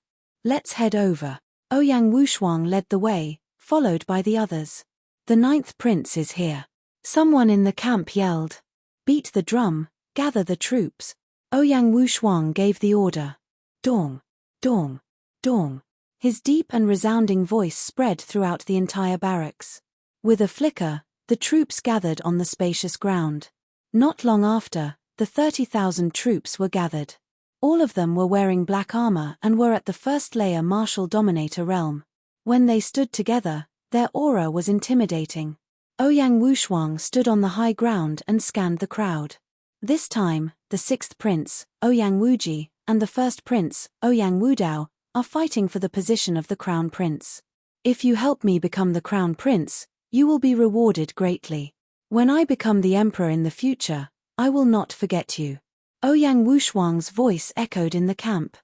Let's head over. Ouyang Wushuang led the way, followed by the others. The 9th prince is here. Someone in the camp yelled. Beat the drum, gather the troops. Ouyang Wushuang gave the order. Dong, dong, dong. His deep and resounding voice spread throughout the entire barracks. With a flicker, the troops gathered on the spacious ground. Not long after, the 30,000 troops were gathered. All of them were wearing black armor and were at the first layer martial dominator realm. When they stood together, their aura was intimidating. Ouyang Wushuang stood on the high ground and scanned the crowd. This time, the 6th prince, Ouyang Wuji, and the 1st prince, Ouyang Wudao, are fighting for the position of the crown prince. If you help me become the crown prince, you will be rewarded greatly. When I become the emperor in the future, I will not forget you. Ouyang Wushuang's voice echoed in the camp.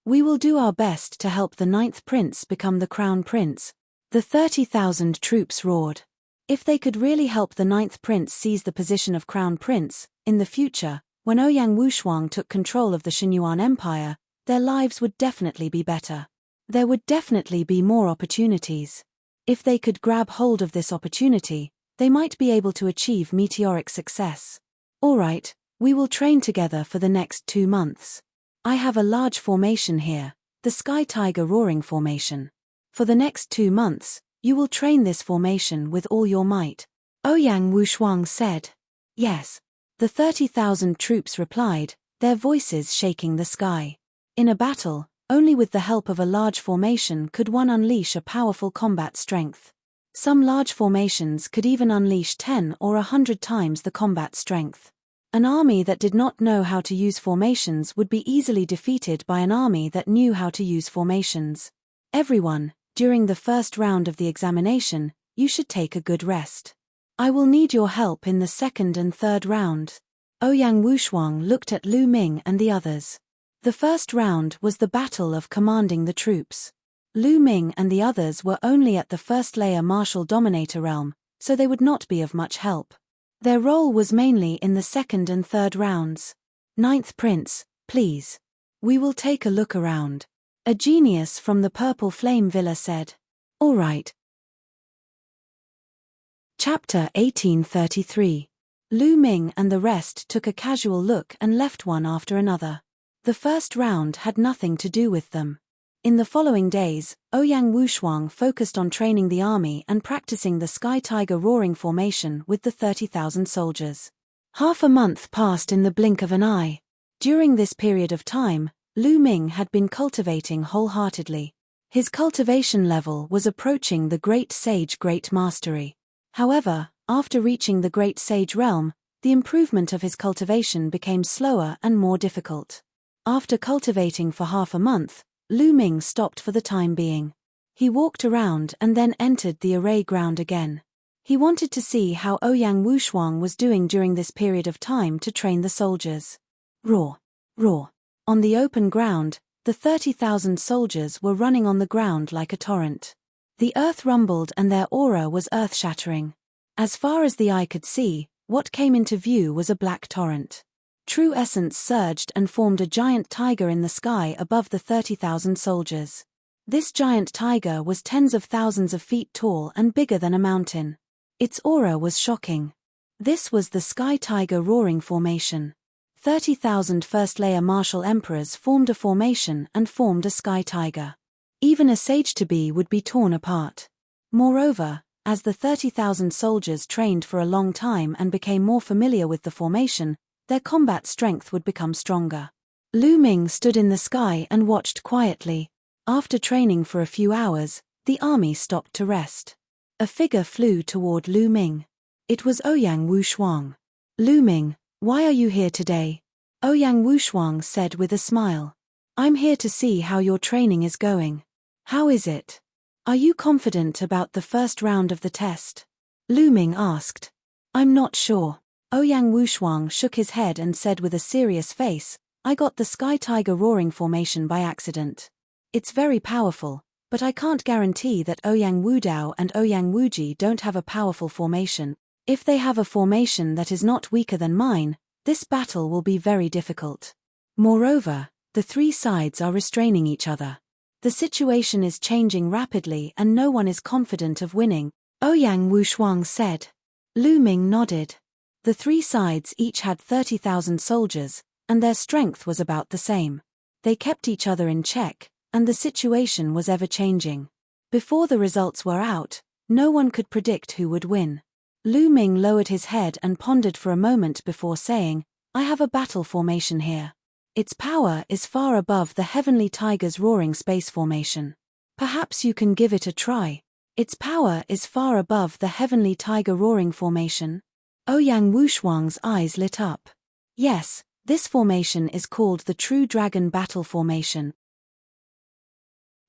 We will do our best to help the 9th prince become the crown prince. The 30,000 troops roared. If they could really help the 9th prince seize the position of crown prince, in the future, when Ouyang Wushuang took control of the Xinyuan Empire, their lives would definitely be better. There would definitely be more opportunities. If they could grab hold of this opportunity, they might be able to achieve meteoric success. All right, we will train together for the next 2 months. I have a large formation here, the Sky Tiger Roaring Formation. For the next 2 months, you will train this formation with all your might. Ouyang Wushuang said. Yes. The 30,000 troops replied, their voices shaking the sky. In a battle, only with the help of a large formation could one unleash a powerful combat strength. Some large formations could even unleash 10 or 100 times the combat strength. An army that did not know how to use formations would be easily defeated by an army that knew how to use formations. Everyone, during the first round of the examination, you should take a good rest. I will need your help in the 2nd and 3rd round. Ouyang Wushuang looked at Lu Ming and the others. The first round was the battle of commanding the troops. Lu Ming and the others were only at the first layer martial dominator realm, so they would not be of much help. Their role was mainly in the 2nd and 3rd rounds. 9th prince, please. We will take a look around. A genius from the Purple Flame Villa said. All right. Chapter 1833. Lu Ming and the rest took a casual look and left one after another. The first round had nothing to do with them. In the following days, Ouyang Wushuang focused on training the army and practicing the Sky Tiger Roaring Formation with the 30,000 soldiers. Half a month passed in the blink of an eye. During this period of time, Lu Ming had been cultivating wholeheartedly. His cultivation level was approaching the Great Sage Great Mastery. However, after reaching the Great Sage realm, the improvement of his cultivation became slower and more difficult. After cultivating for half a month, Lu Ming stopped for the time being. He walked around and then entered the array ground again. He wanted to see how Ouyang Wushuang was doing during this period of time to train the soldiers. Roar! Roar! On the open ground, the 30,000 soldiers were running on the ground like a torrent. The earth rumbled and their aura was earth-shattering. As far as the eye could see, what came into view was a black torrent. True essence surged and formed a giant tiger in the sky above the 30,000 soldiers. This giant tiger was tens of thousands of feet tall and bigger than a mountain. Its aura was shocking. This was the Sky Tiger Roaring Formation. 30,000 first-layer martial emperors formed a formation and formed a Sky Tiger. Even a sage-to-be would be torn apart. Moreover, as the 30,000 soldiers trained for a long time and became more familiar with the formation, their combat strength would become stronger. Lu Ming stood in the sky and watched quietly. After training for a few hours, the army stopped to rest. A figure flew toward Lu Ming. It was Ouyang Wushuang. Lu Ming, why are you here today? Ouyang Wushuang said with a smile. I'm here to see how your training is going. How is it? Are you confident about the first round of the test? Lu Ming asked. I'm not sure. Ouyang Wushuang shook his head and said with a serious face, I got the Sky Tiger Roaring formation by accident. It's very powerful, but I can't guarantee that Ouyang Wudao and Ouyang Wuji don't have a powerful formation. If they have a formation that is not weaker than mine, this battle will be very difficult. Moreover, the three sides are restraining each other. The situation is changing rapidly and no one is confident of winning, Ouyang Wushuang said. Lu Ming nodded. The three sides each had 30,000 soldiers, and their strength was about the same. They kept each other in check, and the situation was ever-changing. Before the results were out, no one could predict who would win. Lu Ming lowered his head and pondered for a moment before saying, I have a battle formation here. Its power is far above the Heavenly Tiger's Roaring Space formation. Perhaps you can give it a try. Its power is far above the Heavenly Tiger Roaring formation. Ouyang Wushuang's eyes lit up. Yes, this formation is called the True Dragon Battle Formation.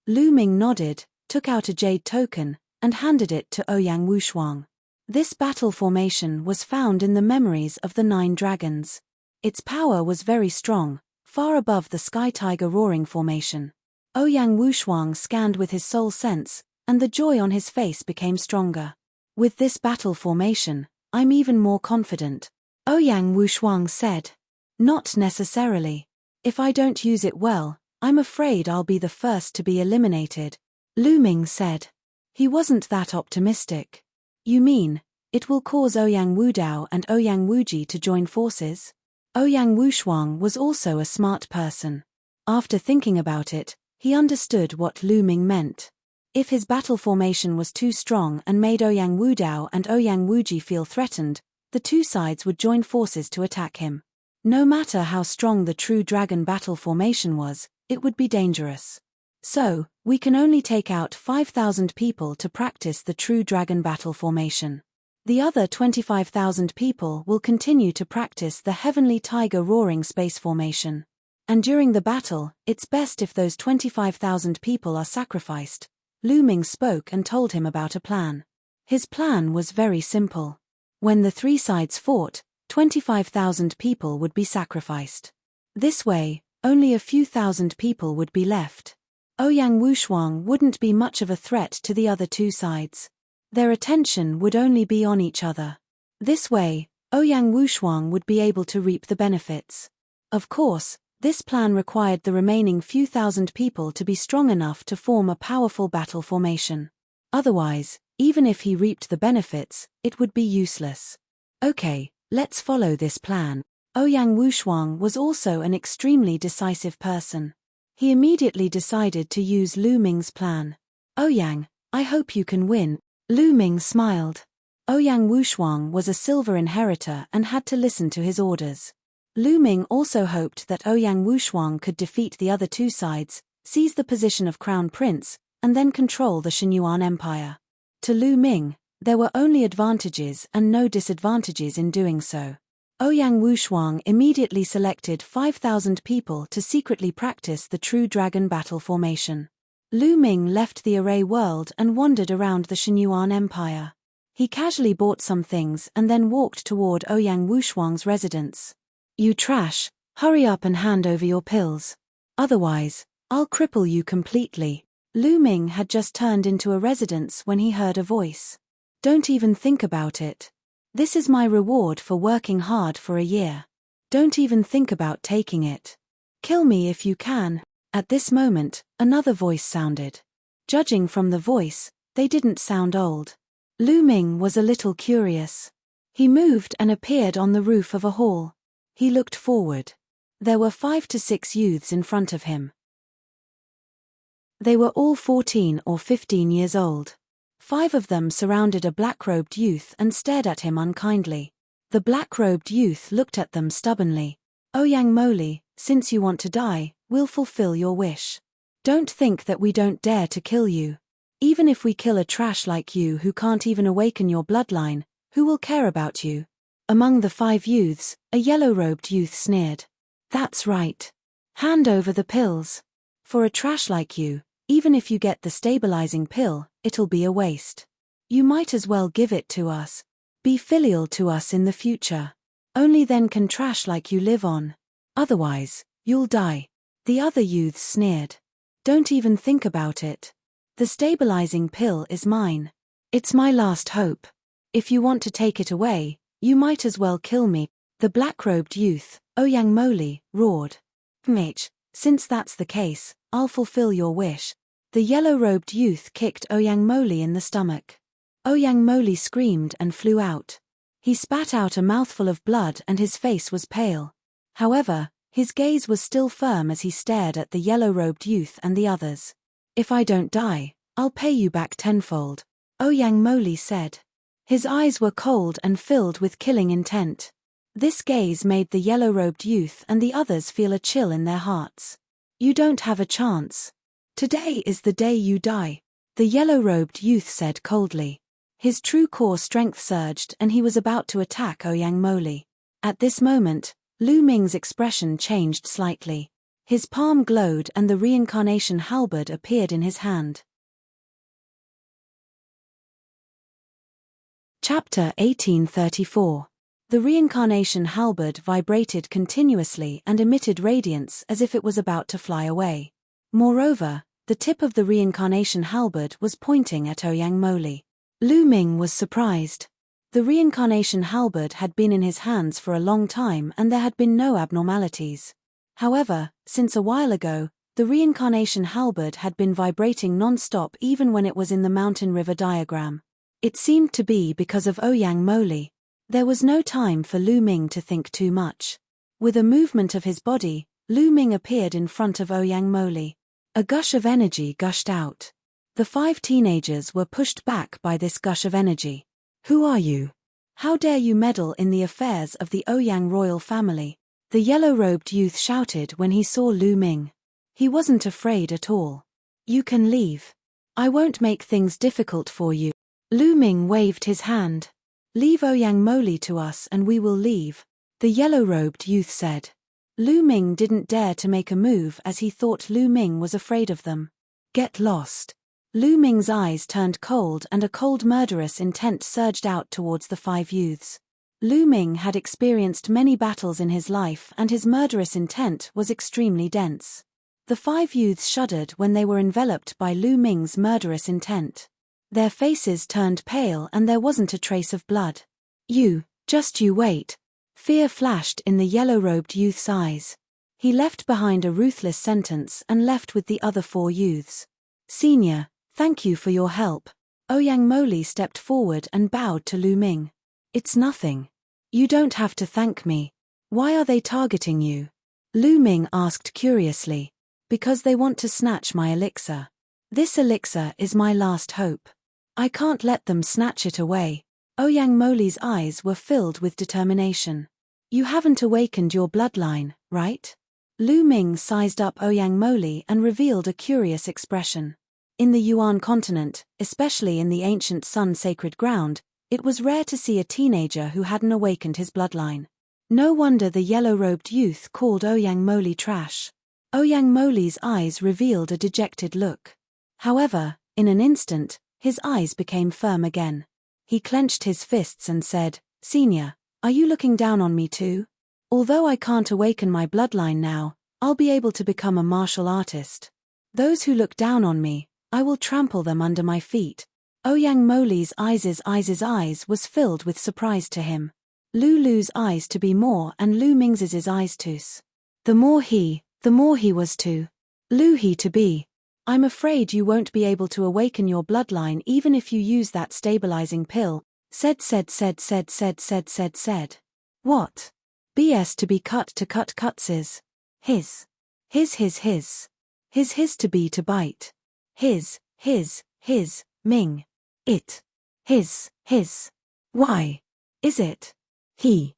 Lu Ming nodded, took out a jade token, and handed it to Ouyang Wushuang. This battle formation was found in the memories of the 9 dragons. Its power was very strong, far above the Sky Tiger Roaring formation. Ouyang Wushuang scanned with his soul sense, and the joy on his face became stronger. With this battle formation, I'm even more confident, Ouyang Wushuang said. Not necessarily. If I don't use it well, I'm afraid I'll be the first to be eliminated, Lu Ming said. He wasn't that optimistic. You mean, it will cause Ouyang Wudao and Ouyang Wuji to join forces? Ouyang Wushuang was also a smart person. After thinking about it, he understood what Lu Ming meant. If his battle formation was too strong and made Ouyang Wudao and Ouyang Wuji feel threatened, the two sides would join forces to attack him. No matter how strong the True Dragon battle formation was, it would be dangerous. So, we can only take out 5,000 people to practice the True Dragon battle formation. The other 25,000 people will continue to practice the Heavenly Tiger Roaring Space formation. And during the battle, it's best if those 25,000 people are sacrificed. Lu Ming spoke and told him about a plan. His plan was very simple. When the three sides fought, 25,000 people would be sacrificed. This way, only a few thousand people would be left. Ouyang Wushuang wouldn't be much of a threat to the other two sides. Their attention would only be on each other. This way, Ouyang Wushuang would be able to reap the benefits. Of course, this plan required the remaining few thousand people to be strong enough to form a powerful battle formation. Otherwise, even if he reaped the benefits, it would be useless. Okay, let's follow this plan. Ouyang Wushuang was also an extremely decisive person. He immediately decided to use Lu Ming's plan. Ouyang, I hope you can win. Lu Ming smiled. Ouyang Wushuang was a silver inheritor and had to listen to his orders. Lu Ming also hoped that Ouyang Wushuang could defeat the other two sides, seize the position of Crown Prince, and then control the Xinyuan Empire. To Lu Ming, there were only advantages and no disadvantages in doing so. Ouyang Wushuang immediately selected 5,000 people to secretly practice the True Dragon battle formation. Lu Ming left the array world and wandered around the Xinyuan Empire. He casually bought some things and then walked toward Ouyang Wushuang's residence. You trash, hurry up and hand over your pills. Otherwise, I'll cripple you completely. Lu Ming had just turned into a residence when he heard a voice. Don't even think about it. This is my reward for working hard for a year. Don't even think about taking it. Kill me if you can. At this moment, another voice sounded. Judging from the voice, they didn't sound old. Lu Ming was a little curious. He moved and appeared on the roof of a hall. He looked forward. There were 5 to 6 youths in front of him. They were all 14 or 15 years old. 5 of them surrounded a black-robed youth and stared at him unkindly. The black-robed youth looked at them stubbornly. Ouyang Moli, since you want to die, we'll fulfill your wish. Don't think that we don't dare to kill you. Even if we kill a trash like you who can't even awaken your bloodline, who will care about you? Among the 5 youths, a yellow-robed youth sneered. That's right. Hand over the pills. For a trash like you, even if you get the stabilizing pill, it'll be a waste. You might as well give it to us. Be filial to us in the future. Only then can trash like you live on. Otherwise, you'll die. The other youths sneered. Don't even think about it. The stabilizing pill is mine. It's my last hope. If you want to take it away, you might as well kill me. The black-robed youth, Ouyang Moli, roared. Mage, since that's the case, I'll fulfill your wish. The yellow-robed youth kicked Ouyang Moli in the stomach. Ouyang Moli screamed and flew out. He spat out a mouthful of blood and his face was pale. However, his gaze was still firm as he stared at the yellow-robed youth and the others. If I don't die, I'll pay you back tenfold, Ouyang Moli said. His eyes were cold and filled with killing intent. This gaze made the yellow-robed youth and the others feel a chill in their hearts. You don't have a chance. Today is the day you die, the yellow-robed youth said coldly. His true core strength surged and he was about to attack Ouyang Moli. At this moment, Lu Ming's expression changed slightly. His palm glowed and the reincarnation halberd appeared in his hand. Chapter 1834. The reincarnation halberd vibrated continuously and emitted radiance as if it was about to fly away. Moreover, the tip of the reincarnation halberd was pointing at Ouyang Moli. Lu Ming was surprised. The reincarnation halberd had been in his hands for a long time and there had been no abnormalities. However, since a while ago, the reincarnation halberd had been vibrating non-stop even when it was in the mountain river diagram. It seemed to be because of Ouyang Moli. There was no time for Lu Ming to think too much. With a movement of his body, Lu Ming appeared in front of Ouyang Moli. A gush of energy gushed out. The 5 teenagers were pushed back by this gush of energy. Who are you? How dare you meddle in the affairs of the Ouyang royal family? The yellow-robed youth shouted when he saw Lu Ming. He wasn't afraid at all. You can leave. I won't make things difficult for you. Lu Ming waved his hand. Leave Ouyang Moli to us and we will leave, the yellow-robed youth said. Lu Ming didn't dare to make a move as he thought Lu Ming was afraid of them. Get lost. Lu Ming's eyes turned cold and a cold murderous intent surged out towards the 5 youths. Lu Ming had experienced many battles in his life and his murderous intent was extremely dense. The 5 youths shuddered when they were enveloped by Lu Ming's murderous intent. Their faces turned pale and there wasn't a trace of blood. Just you wait. Fear flashed in the yellow-robed youth's eyes. He left behind a ruthless sentence and left with the other 4 youths. Senior, thank you for your help. Ouyang Moli stepped forward and bowed to Lu Ming. It's nothing. You don't have to thank me. Why are they targeting you? Lu Ming asked curiously. Because they want to snatch my elixir. This elixir is my last hope. I can't let them snatch it away. Ouyang Moli's eyes were filled with determination. You haven't awakened your bloodline, right? Lu Ming sized up Ouyang Moli and revealed a curious expression. In the Yuan continent, especially in the ancient Sun sacred ground, it was rare to see a teenager who hadn't awakened his bloodline. No wonder the yellow-robed youth called Ouyang Moli trash. Ouyang Moli's eyes revealed a dejected look. However, in an instant, his eyes became firm again. He clenched his fists and said, Senior, are you looking down on me too? Although I can't awaken my bloodline now, I'll be able to become a martial artist. Those who look down on me, I will trample them under my feet. Ouyang Moli's eyes was filled with surprise to him. Lulu's eyes to be more and Lu Ming's eyes too. The more he was to. Lu he to be. I'm afraid you won't be able to awaken your bloodline even if you use that stabilizing pill, said. What? BS to be cut cuts is. His to be to bite. His, Ming. It. His. Why? Is it? he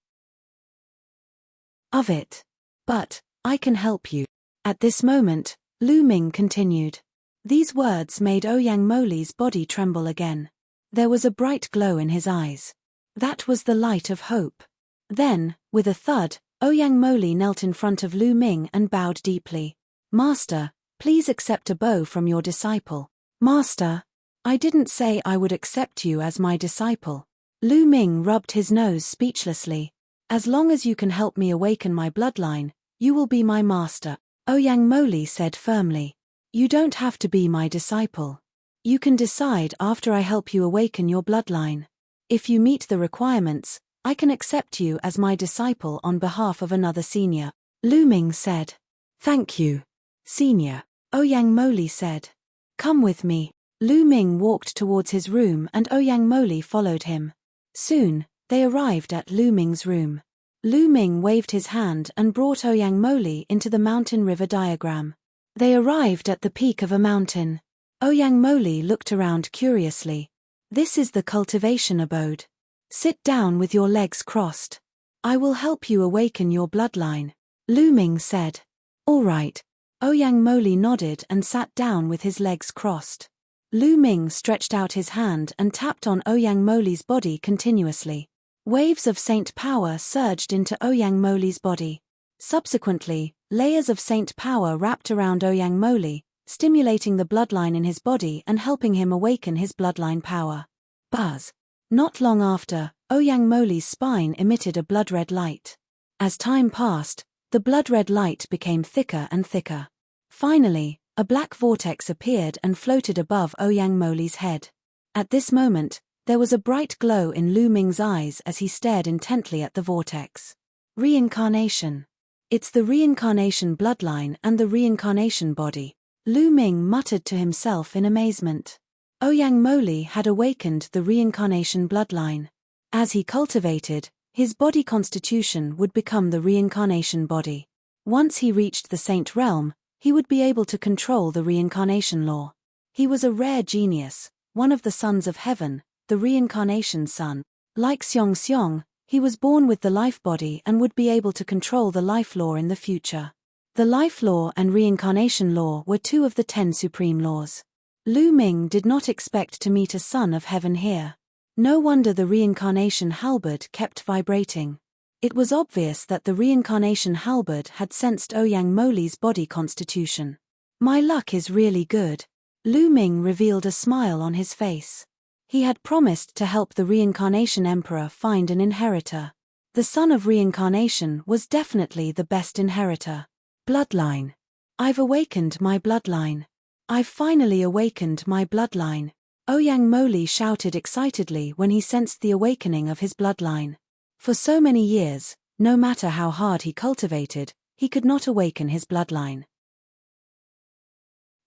of it. But, I can help you. At this moment, Lu Ming continued. These words made Ouyang Moli's body tremble again. There was a bright glow in his eyes. That was the light of hope. Then, with a thud, Ouyang Moli knelt in front of Lu Ming and bowed deeply. Master, please accept a bow from your disciple. Master, I didn't say I would accept you as my disciple. Lu Ming rubbed his nose speechlessly. As long as you can help me awaken my bloodline, you will be my master, Ouyang Moli said firmly. You don't have to be my disciple. You can decide after I help you awaken your bloodline. If you meet the requirements, I can accept you as my disciple on behalf of another senior. Lu Ming said. Thank you, senior, Ouyang Moli said. Come with me. Lu Ming walked towards his room and Ouyang Moli followed him. Soon, they arrived at Lu Ming's room. Lu Ming waved his hand and brought Ouyang Moli into the mountain-river diagram. They arrived at the peak of a mountain. Ouyang Moli looked around curiously. This is the cultivation abode. Sit down with your legs crossed. I will help you awaken your bloodline, Lu Ming said. All right. Ouyang Moli nodded and sat down with his legs crossed. Lu Ming stretched out his hand and tapped on Ouyang Moli's body continuously. Waves of saint power surged into Ouyang Moli's body. Subsequently, layers of saint power wrapped around Ouyang Moli, stimulating the bloodline in his body and helping him awaken his bloodline power. Buzz. Not long after, Ouyang Moli's spine emitted a blood-red light. As time passed, the blood-red light became thicker and thicker. Finally, a black vortex appeared and floated above Ouyang Moli's head. At this moment, there was a bright glow in Lu Ming's eyes as he stared intently at the vortex. Reincarnation. It's the reincarnation bloodline and the reincarnation body, Lu Ming muttered to himself in amazement. Ouyang Moli had awakened the reincarnation bloodline. As he cultivated, his body constitution would become the reincarnation body. Once he reached the saint realm, he would be able to control the reincarnation law. He was a rare genius, one of the sons of heaven, the reincarnation son. Like Xiong Xiong, he was born with the life body and would be able to control the life law in the future. The life law and reincarnation law were two of the 10 supreme laws. Lu Ming did not expect to meet a son of heaven here. No wonder the reincarnation halberd kept vibrating. It was obvious that the reincarnation halberd had sensed Ouyang Moli's body constitution. My luck is really good. Lu Ming revealed a smile on his face. He had promised to help the reincarnation emperor find an inheritor. The son of reincarnation was definitely the best inheritor. Bloodline. I've awakened my bloodline. I've finally awakened my bloodline. Ouyang Moli shouted excitedly when he sensed the awakening of his bloodline. For so many years, no matter how hard he cultivated, he could not awaken his bloodline.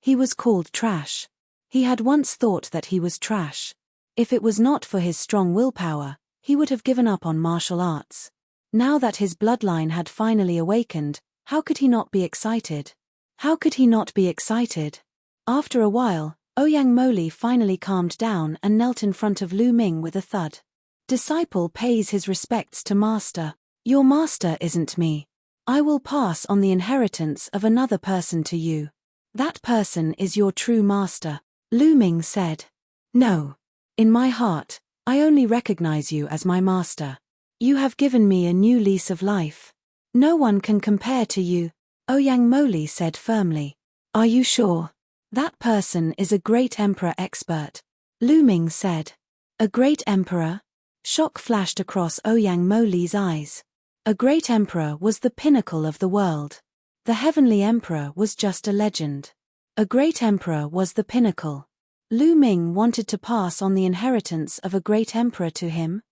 He was called trash. He had once thought that he was trash. If it was not for his strong willpower, he would have given up on martial arts. Now that his bloodline had finally awakened, how could he not be excited? How could he not be excited? After a while, Ouyang Moli finally calmed down and knelt in front of Lu Ming with a thud. Disciple pays his respects to master. Your master isn't me. I will pass on the inheritance of another person to you. That person is your true master, Lu Ming said. No. In my heart, I only recognize you as my master. You have given me a new lease of life. No one can compare to you, Ouyang Moli said firmly. Are you sure? That person is a great emperor expert, Lu Ming said. A great emperor? Shock flashed across Ouyang Moli's eyes. A great emperor was the pinnacle of the world. The heavenly emperor was just a legend. A great emperor was the pinnacle. Lu Ming wanted to pass on the inheritance of a great emperor to him.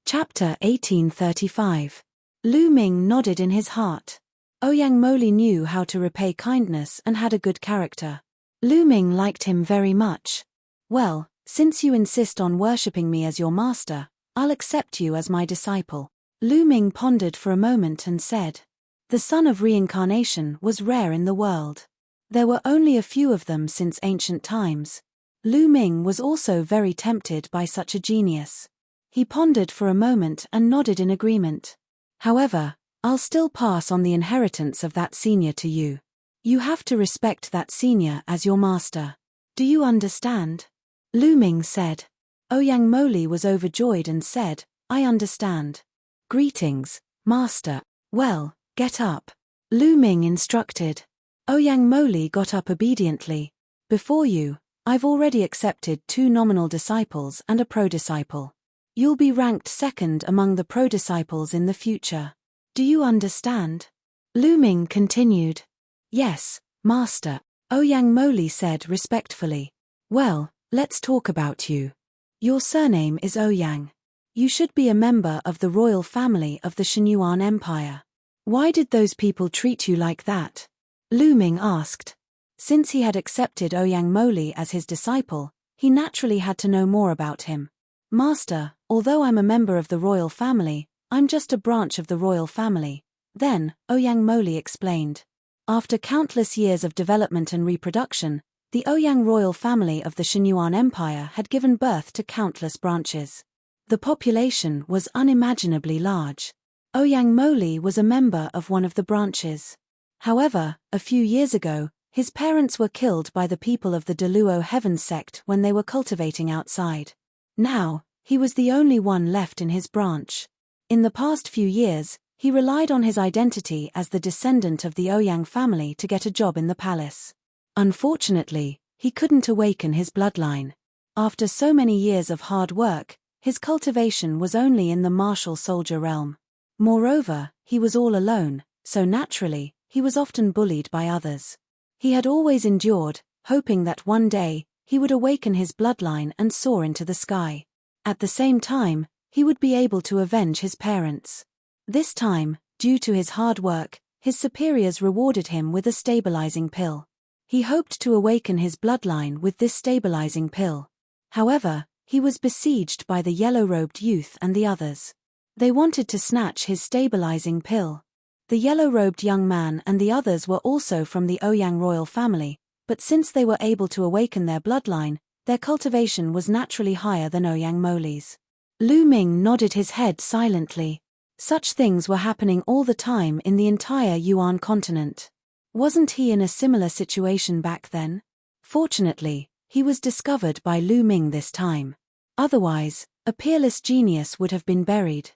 Chapter 1835. Lu Ming nodded in his heart. Ouyang Moli knew how to repay kindness and had a good character. Lu Ming liked him very much. Well, since you insist on worshipping me as your master, I'll accept you as my disciple. Lu Ming pondered for a moment and said. The son of reincarnation was rare in the world. There were only a few of them since ancient times. Lu Ming was also very tempted by such a genius. He pondered for a moment and nodded in agreement. However, I'll still pass on the inheritance of that senior to you. You have to respect that senior as your master. Do you understand? Lu Ming said. Ouyang Moli was overjoyed and said, I understand. Greetings, master. Well, get up. Lu Ming instructed. Ouyang Moli got up obediently. Before you, I've already accepted 2 nominal disciples and a pro-disciple. You'll be ranked second among the pro-disciples in the future. Do you understand? Lu Ming continued. Yes, master. Ouyang Moli said respectfully. Well, let's talk about you. Your surname is Ouyang. You should be a member of the royal family of the Shenyuan Empire. Why did those people treat you like that? Lu Ming asked. Since he had accepted Ouyang Moli as his disciple, he naturally had to know more about him. Master, although I'm a member of the royal family, I'm just a branch of the royal family. Then, Ouyang Moli explained. After countless years of development and reproduction, the Ouyang royal family of the Shenyuan Empire had given birth to countless branches. The population was unimaginably large. Ouyang Moli was a member of one of the branches. However, a few years ago, his parents were killed by the people of the Deluo Heaven sect when they were cultivating outside. Now, he was the only one left in his branch. In the past few years, he relied on his identity as the descendant of the Ouyang family to get a job in the palace. Unfortunately, he couldn't awaken his bloodline. After so many years of hard work, his cultivation was only in the martial soldier realm. Moreover, he was all alone, so naturally, he was often bullied by others. He had always endured, hoping that one day, he would awaken his bloodline and soar into the sky. At the same time, he would be able to avenge his parents. This time, due to his hard work, his superiors rewarded him with a stabilizing pill. He hoped to awaken his bloodline with this stabilizing pill. However, he was besieged by the yellow-robed youth and the others. They wanted to snatch his stabilizing pill. The yellow-robed young man and the others were also from the Ouyang royal family, but since they were able to awaken their bloodline, their cultivation was naturally higher than Ouyang Moli's. Lu Ming nodded his head silently. Such things were happening all the time in the entire Yuan continent. Wasn't he in a similar situation back then? Fortunately, he was discovered by Lu Ming this time. Otherwise, a peerless genius would have been buried.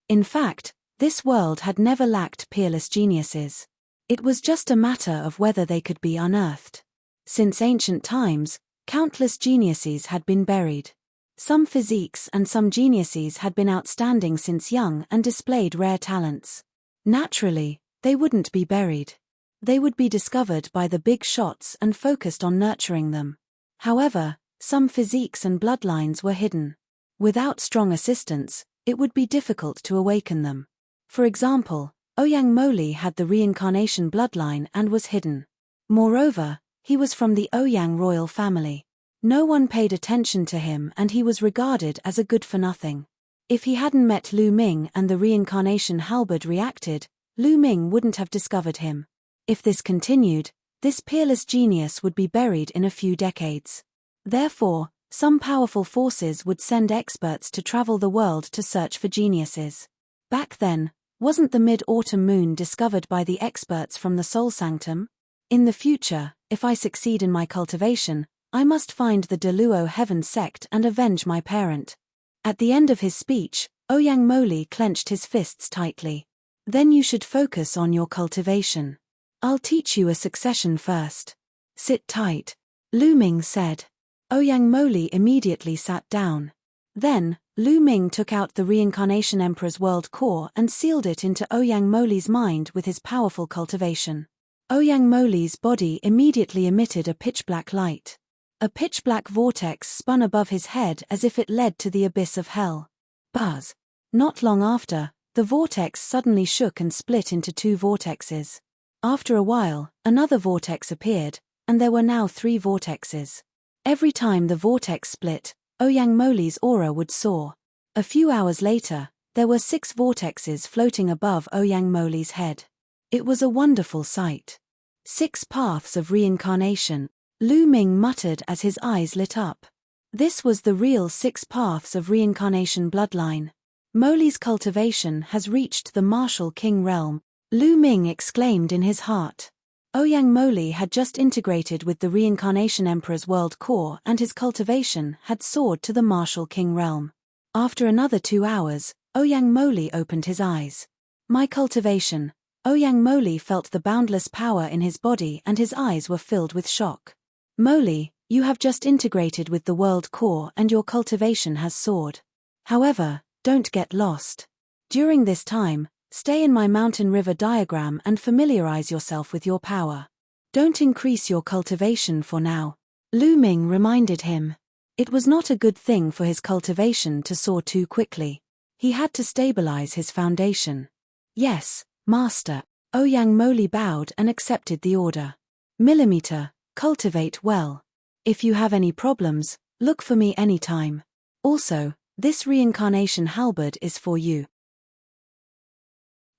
In fact, this world had never lacked peerless geniuses. It was just a matter of whether they could be unearthed. Since ancient times, countless geniuses had been buried. Some physiques and some geniuses had been outstanding since young and displayed rare talents. Naturally, they wouldn't be buried. They would be discovered by the big shots and focused on nurturing them. However, some physiques and bloodlines were hidden. Without strong assistance, it would be difficult to awaken them. For example, Ouyang Moli had the reincarnation bloodline and was hidden. Moreover, he was from the Ouyang royal family. No one paid attention to him and he was regarded as a good-for-nothing. If he hadn't met Lu Ming and the reincarnation halberd reacted, Lu Ming wouldn't have discovered him. If this continued, this peerless genius would be buried in a few decades. Therefore, some powerful forces would send experts to travel the world to search for geniuses. Back then, wasn't the mid-autumn moon discovered by the experts from the Soul Sanctum? In the future, if I succeed in my cultivation, I must find the Deluo Heaven sect and avenge my parent. At the end of his speech, Ouyang Moli clenched his fists tightly. Then you should focus on your cultivation. I'll teach you a succession first. Sit tight, Lu Ming said. Ouyang Moli immediately sat down. Then, Lu Ming took out the Reincarnation Emperor's world core and sealed it into Ouyang Moli's mind with his powerful cultivation. Ouyang Moli's body immediately emitted a pitch-black light. A pitch-black vortex spun above his head as if it led to the abyss of hell. Buzz! Not long after, the vortex suddenly shook and split into 2 vortexes. After a while, another vortex appeared, and there were now 3 vortexes. Every time the vortex split, Ouyang Moli's aura would soar. A few hours later, there were 6 vortexes floating above Ouyang Moli's head. It was a wonderful sight. 6 paths of reincarnation. Lu Ming muttered as his eyes lit up. This was the real 6 paths of reincarnation bloodline. Moli's cultivation has reached the martial king realm, Lu Ming exclaimed in his heart. Ouyang Moli had just integrated with the reincarnation emperor's world core and his cultivation had soared to the martial king realm. After another 2 hours, Ouyang Moli opened his eyes. My cultivation. Ouyang Moli felt the boundless power in his body and his eyes were filled with shock. Moli, you have just integrated with the world core and your cultivation has soared. However, don't get lost. During this time, stay in my mountain river diagram and familiarize yourself with your power. Don't increase your cultivation for now. Lu Ming reminded him. It was not a good thing for his cultivation to soar too quickly. He had to stabilize his foundation. Yes, master. Ouyang Moli bowed and accepted the order. Millimeter, cultivate well. If you have any problems, look for me anytime. Also, this reincarnation halberd is for you.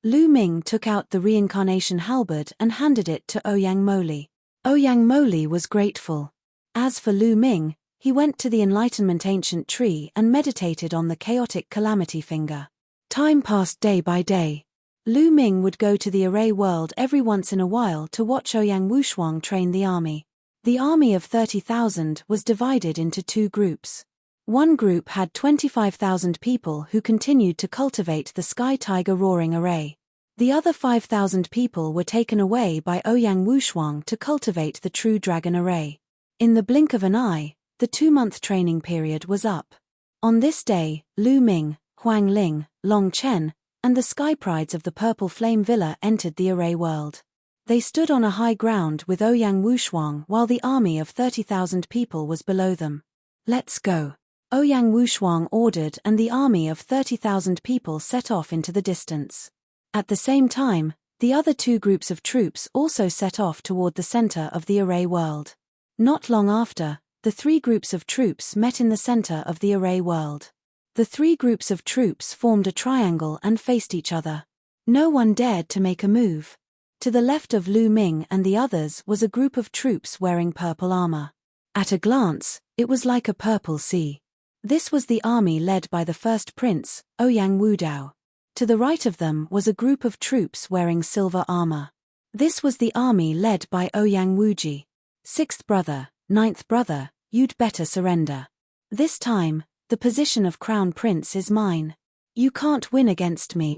Lu Ming took out the reincarnation halberd and handed it to Ouyang Moli. Ouyang Moli was grateful. As for Lu Ming, he went to the enlightenment ancient tree and meditated on the chaotic calamity finger. Time passed day by day. Lu Ming would go to the array world every once in a while to watch Ouyang Wushuang train the army. The army of 30,000 was divided into 2 groups. One group had 25,000 people who continued to cultivate the Sky Tiger Roaring Array. The other 5,000 people were taken away by Ouyang Wushuang to cultivate the True Dragon Array. In the blink of an eye, the 2-month training period was up. On this day, Lu Ming, Huang Ling, Long Chen, and the Sky Prides of the Purple Flame Villa entered the array world. They stood on a high ground with Ouyang Wushuang while the army of 30,000 people was below them. Let's go. Ouyang Wushuang ordered and the army of 30,000 people set off into the distance. At the same time, the other 2 groups of troops also set off toward the center of the array world. Not long after, the 3 groups of troops met in the center of the array world. The 3 groups of troops formed a triangle and faced each other. No one dared to make a move. To the left of Lu Ming and the others was a group of troops wearing purple armor. At a glance, it was like a purple sea. This was the army led by the first prince, Ouyang Wudao. To the right of them was a group of troops wearing silver armor. This was the army led by Ouyang Wuji. 6th brother, 9th brother, you'd better surrender. This time, the position of crown prince is mine. You can't win against me.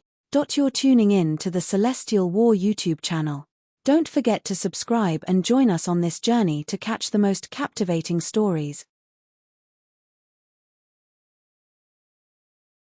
You're tuning in to the Celestial War YouTube channel. Don't forget to subscribe and join us on this journey to catch the most captivating stories.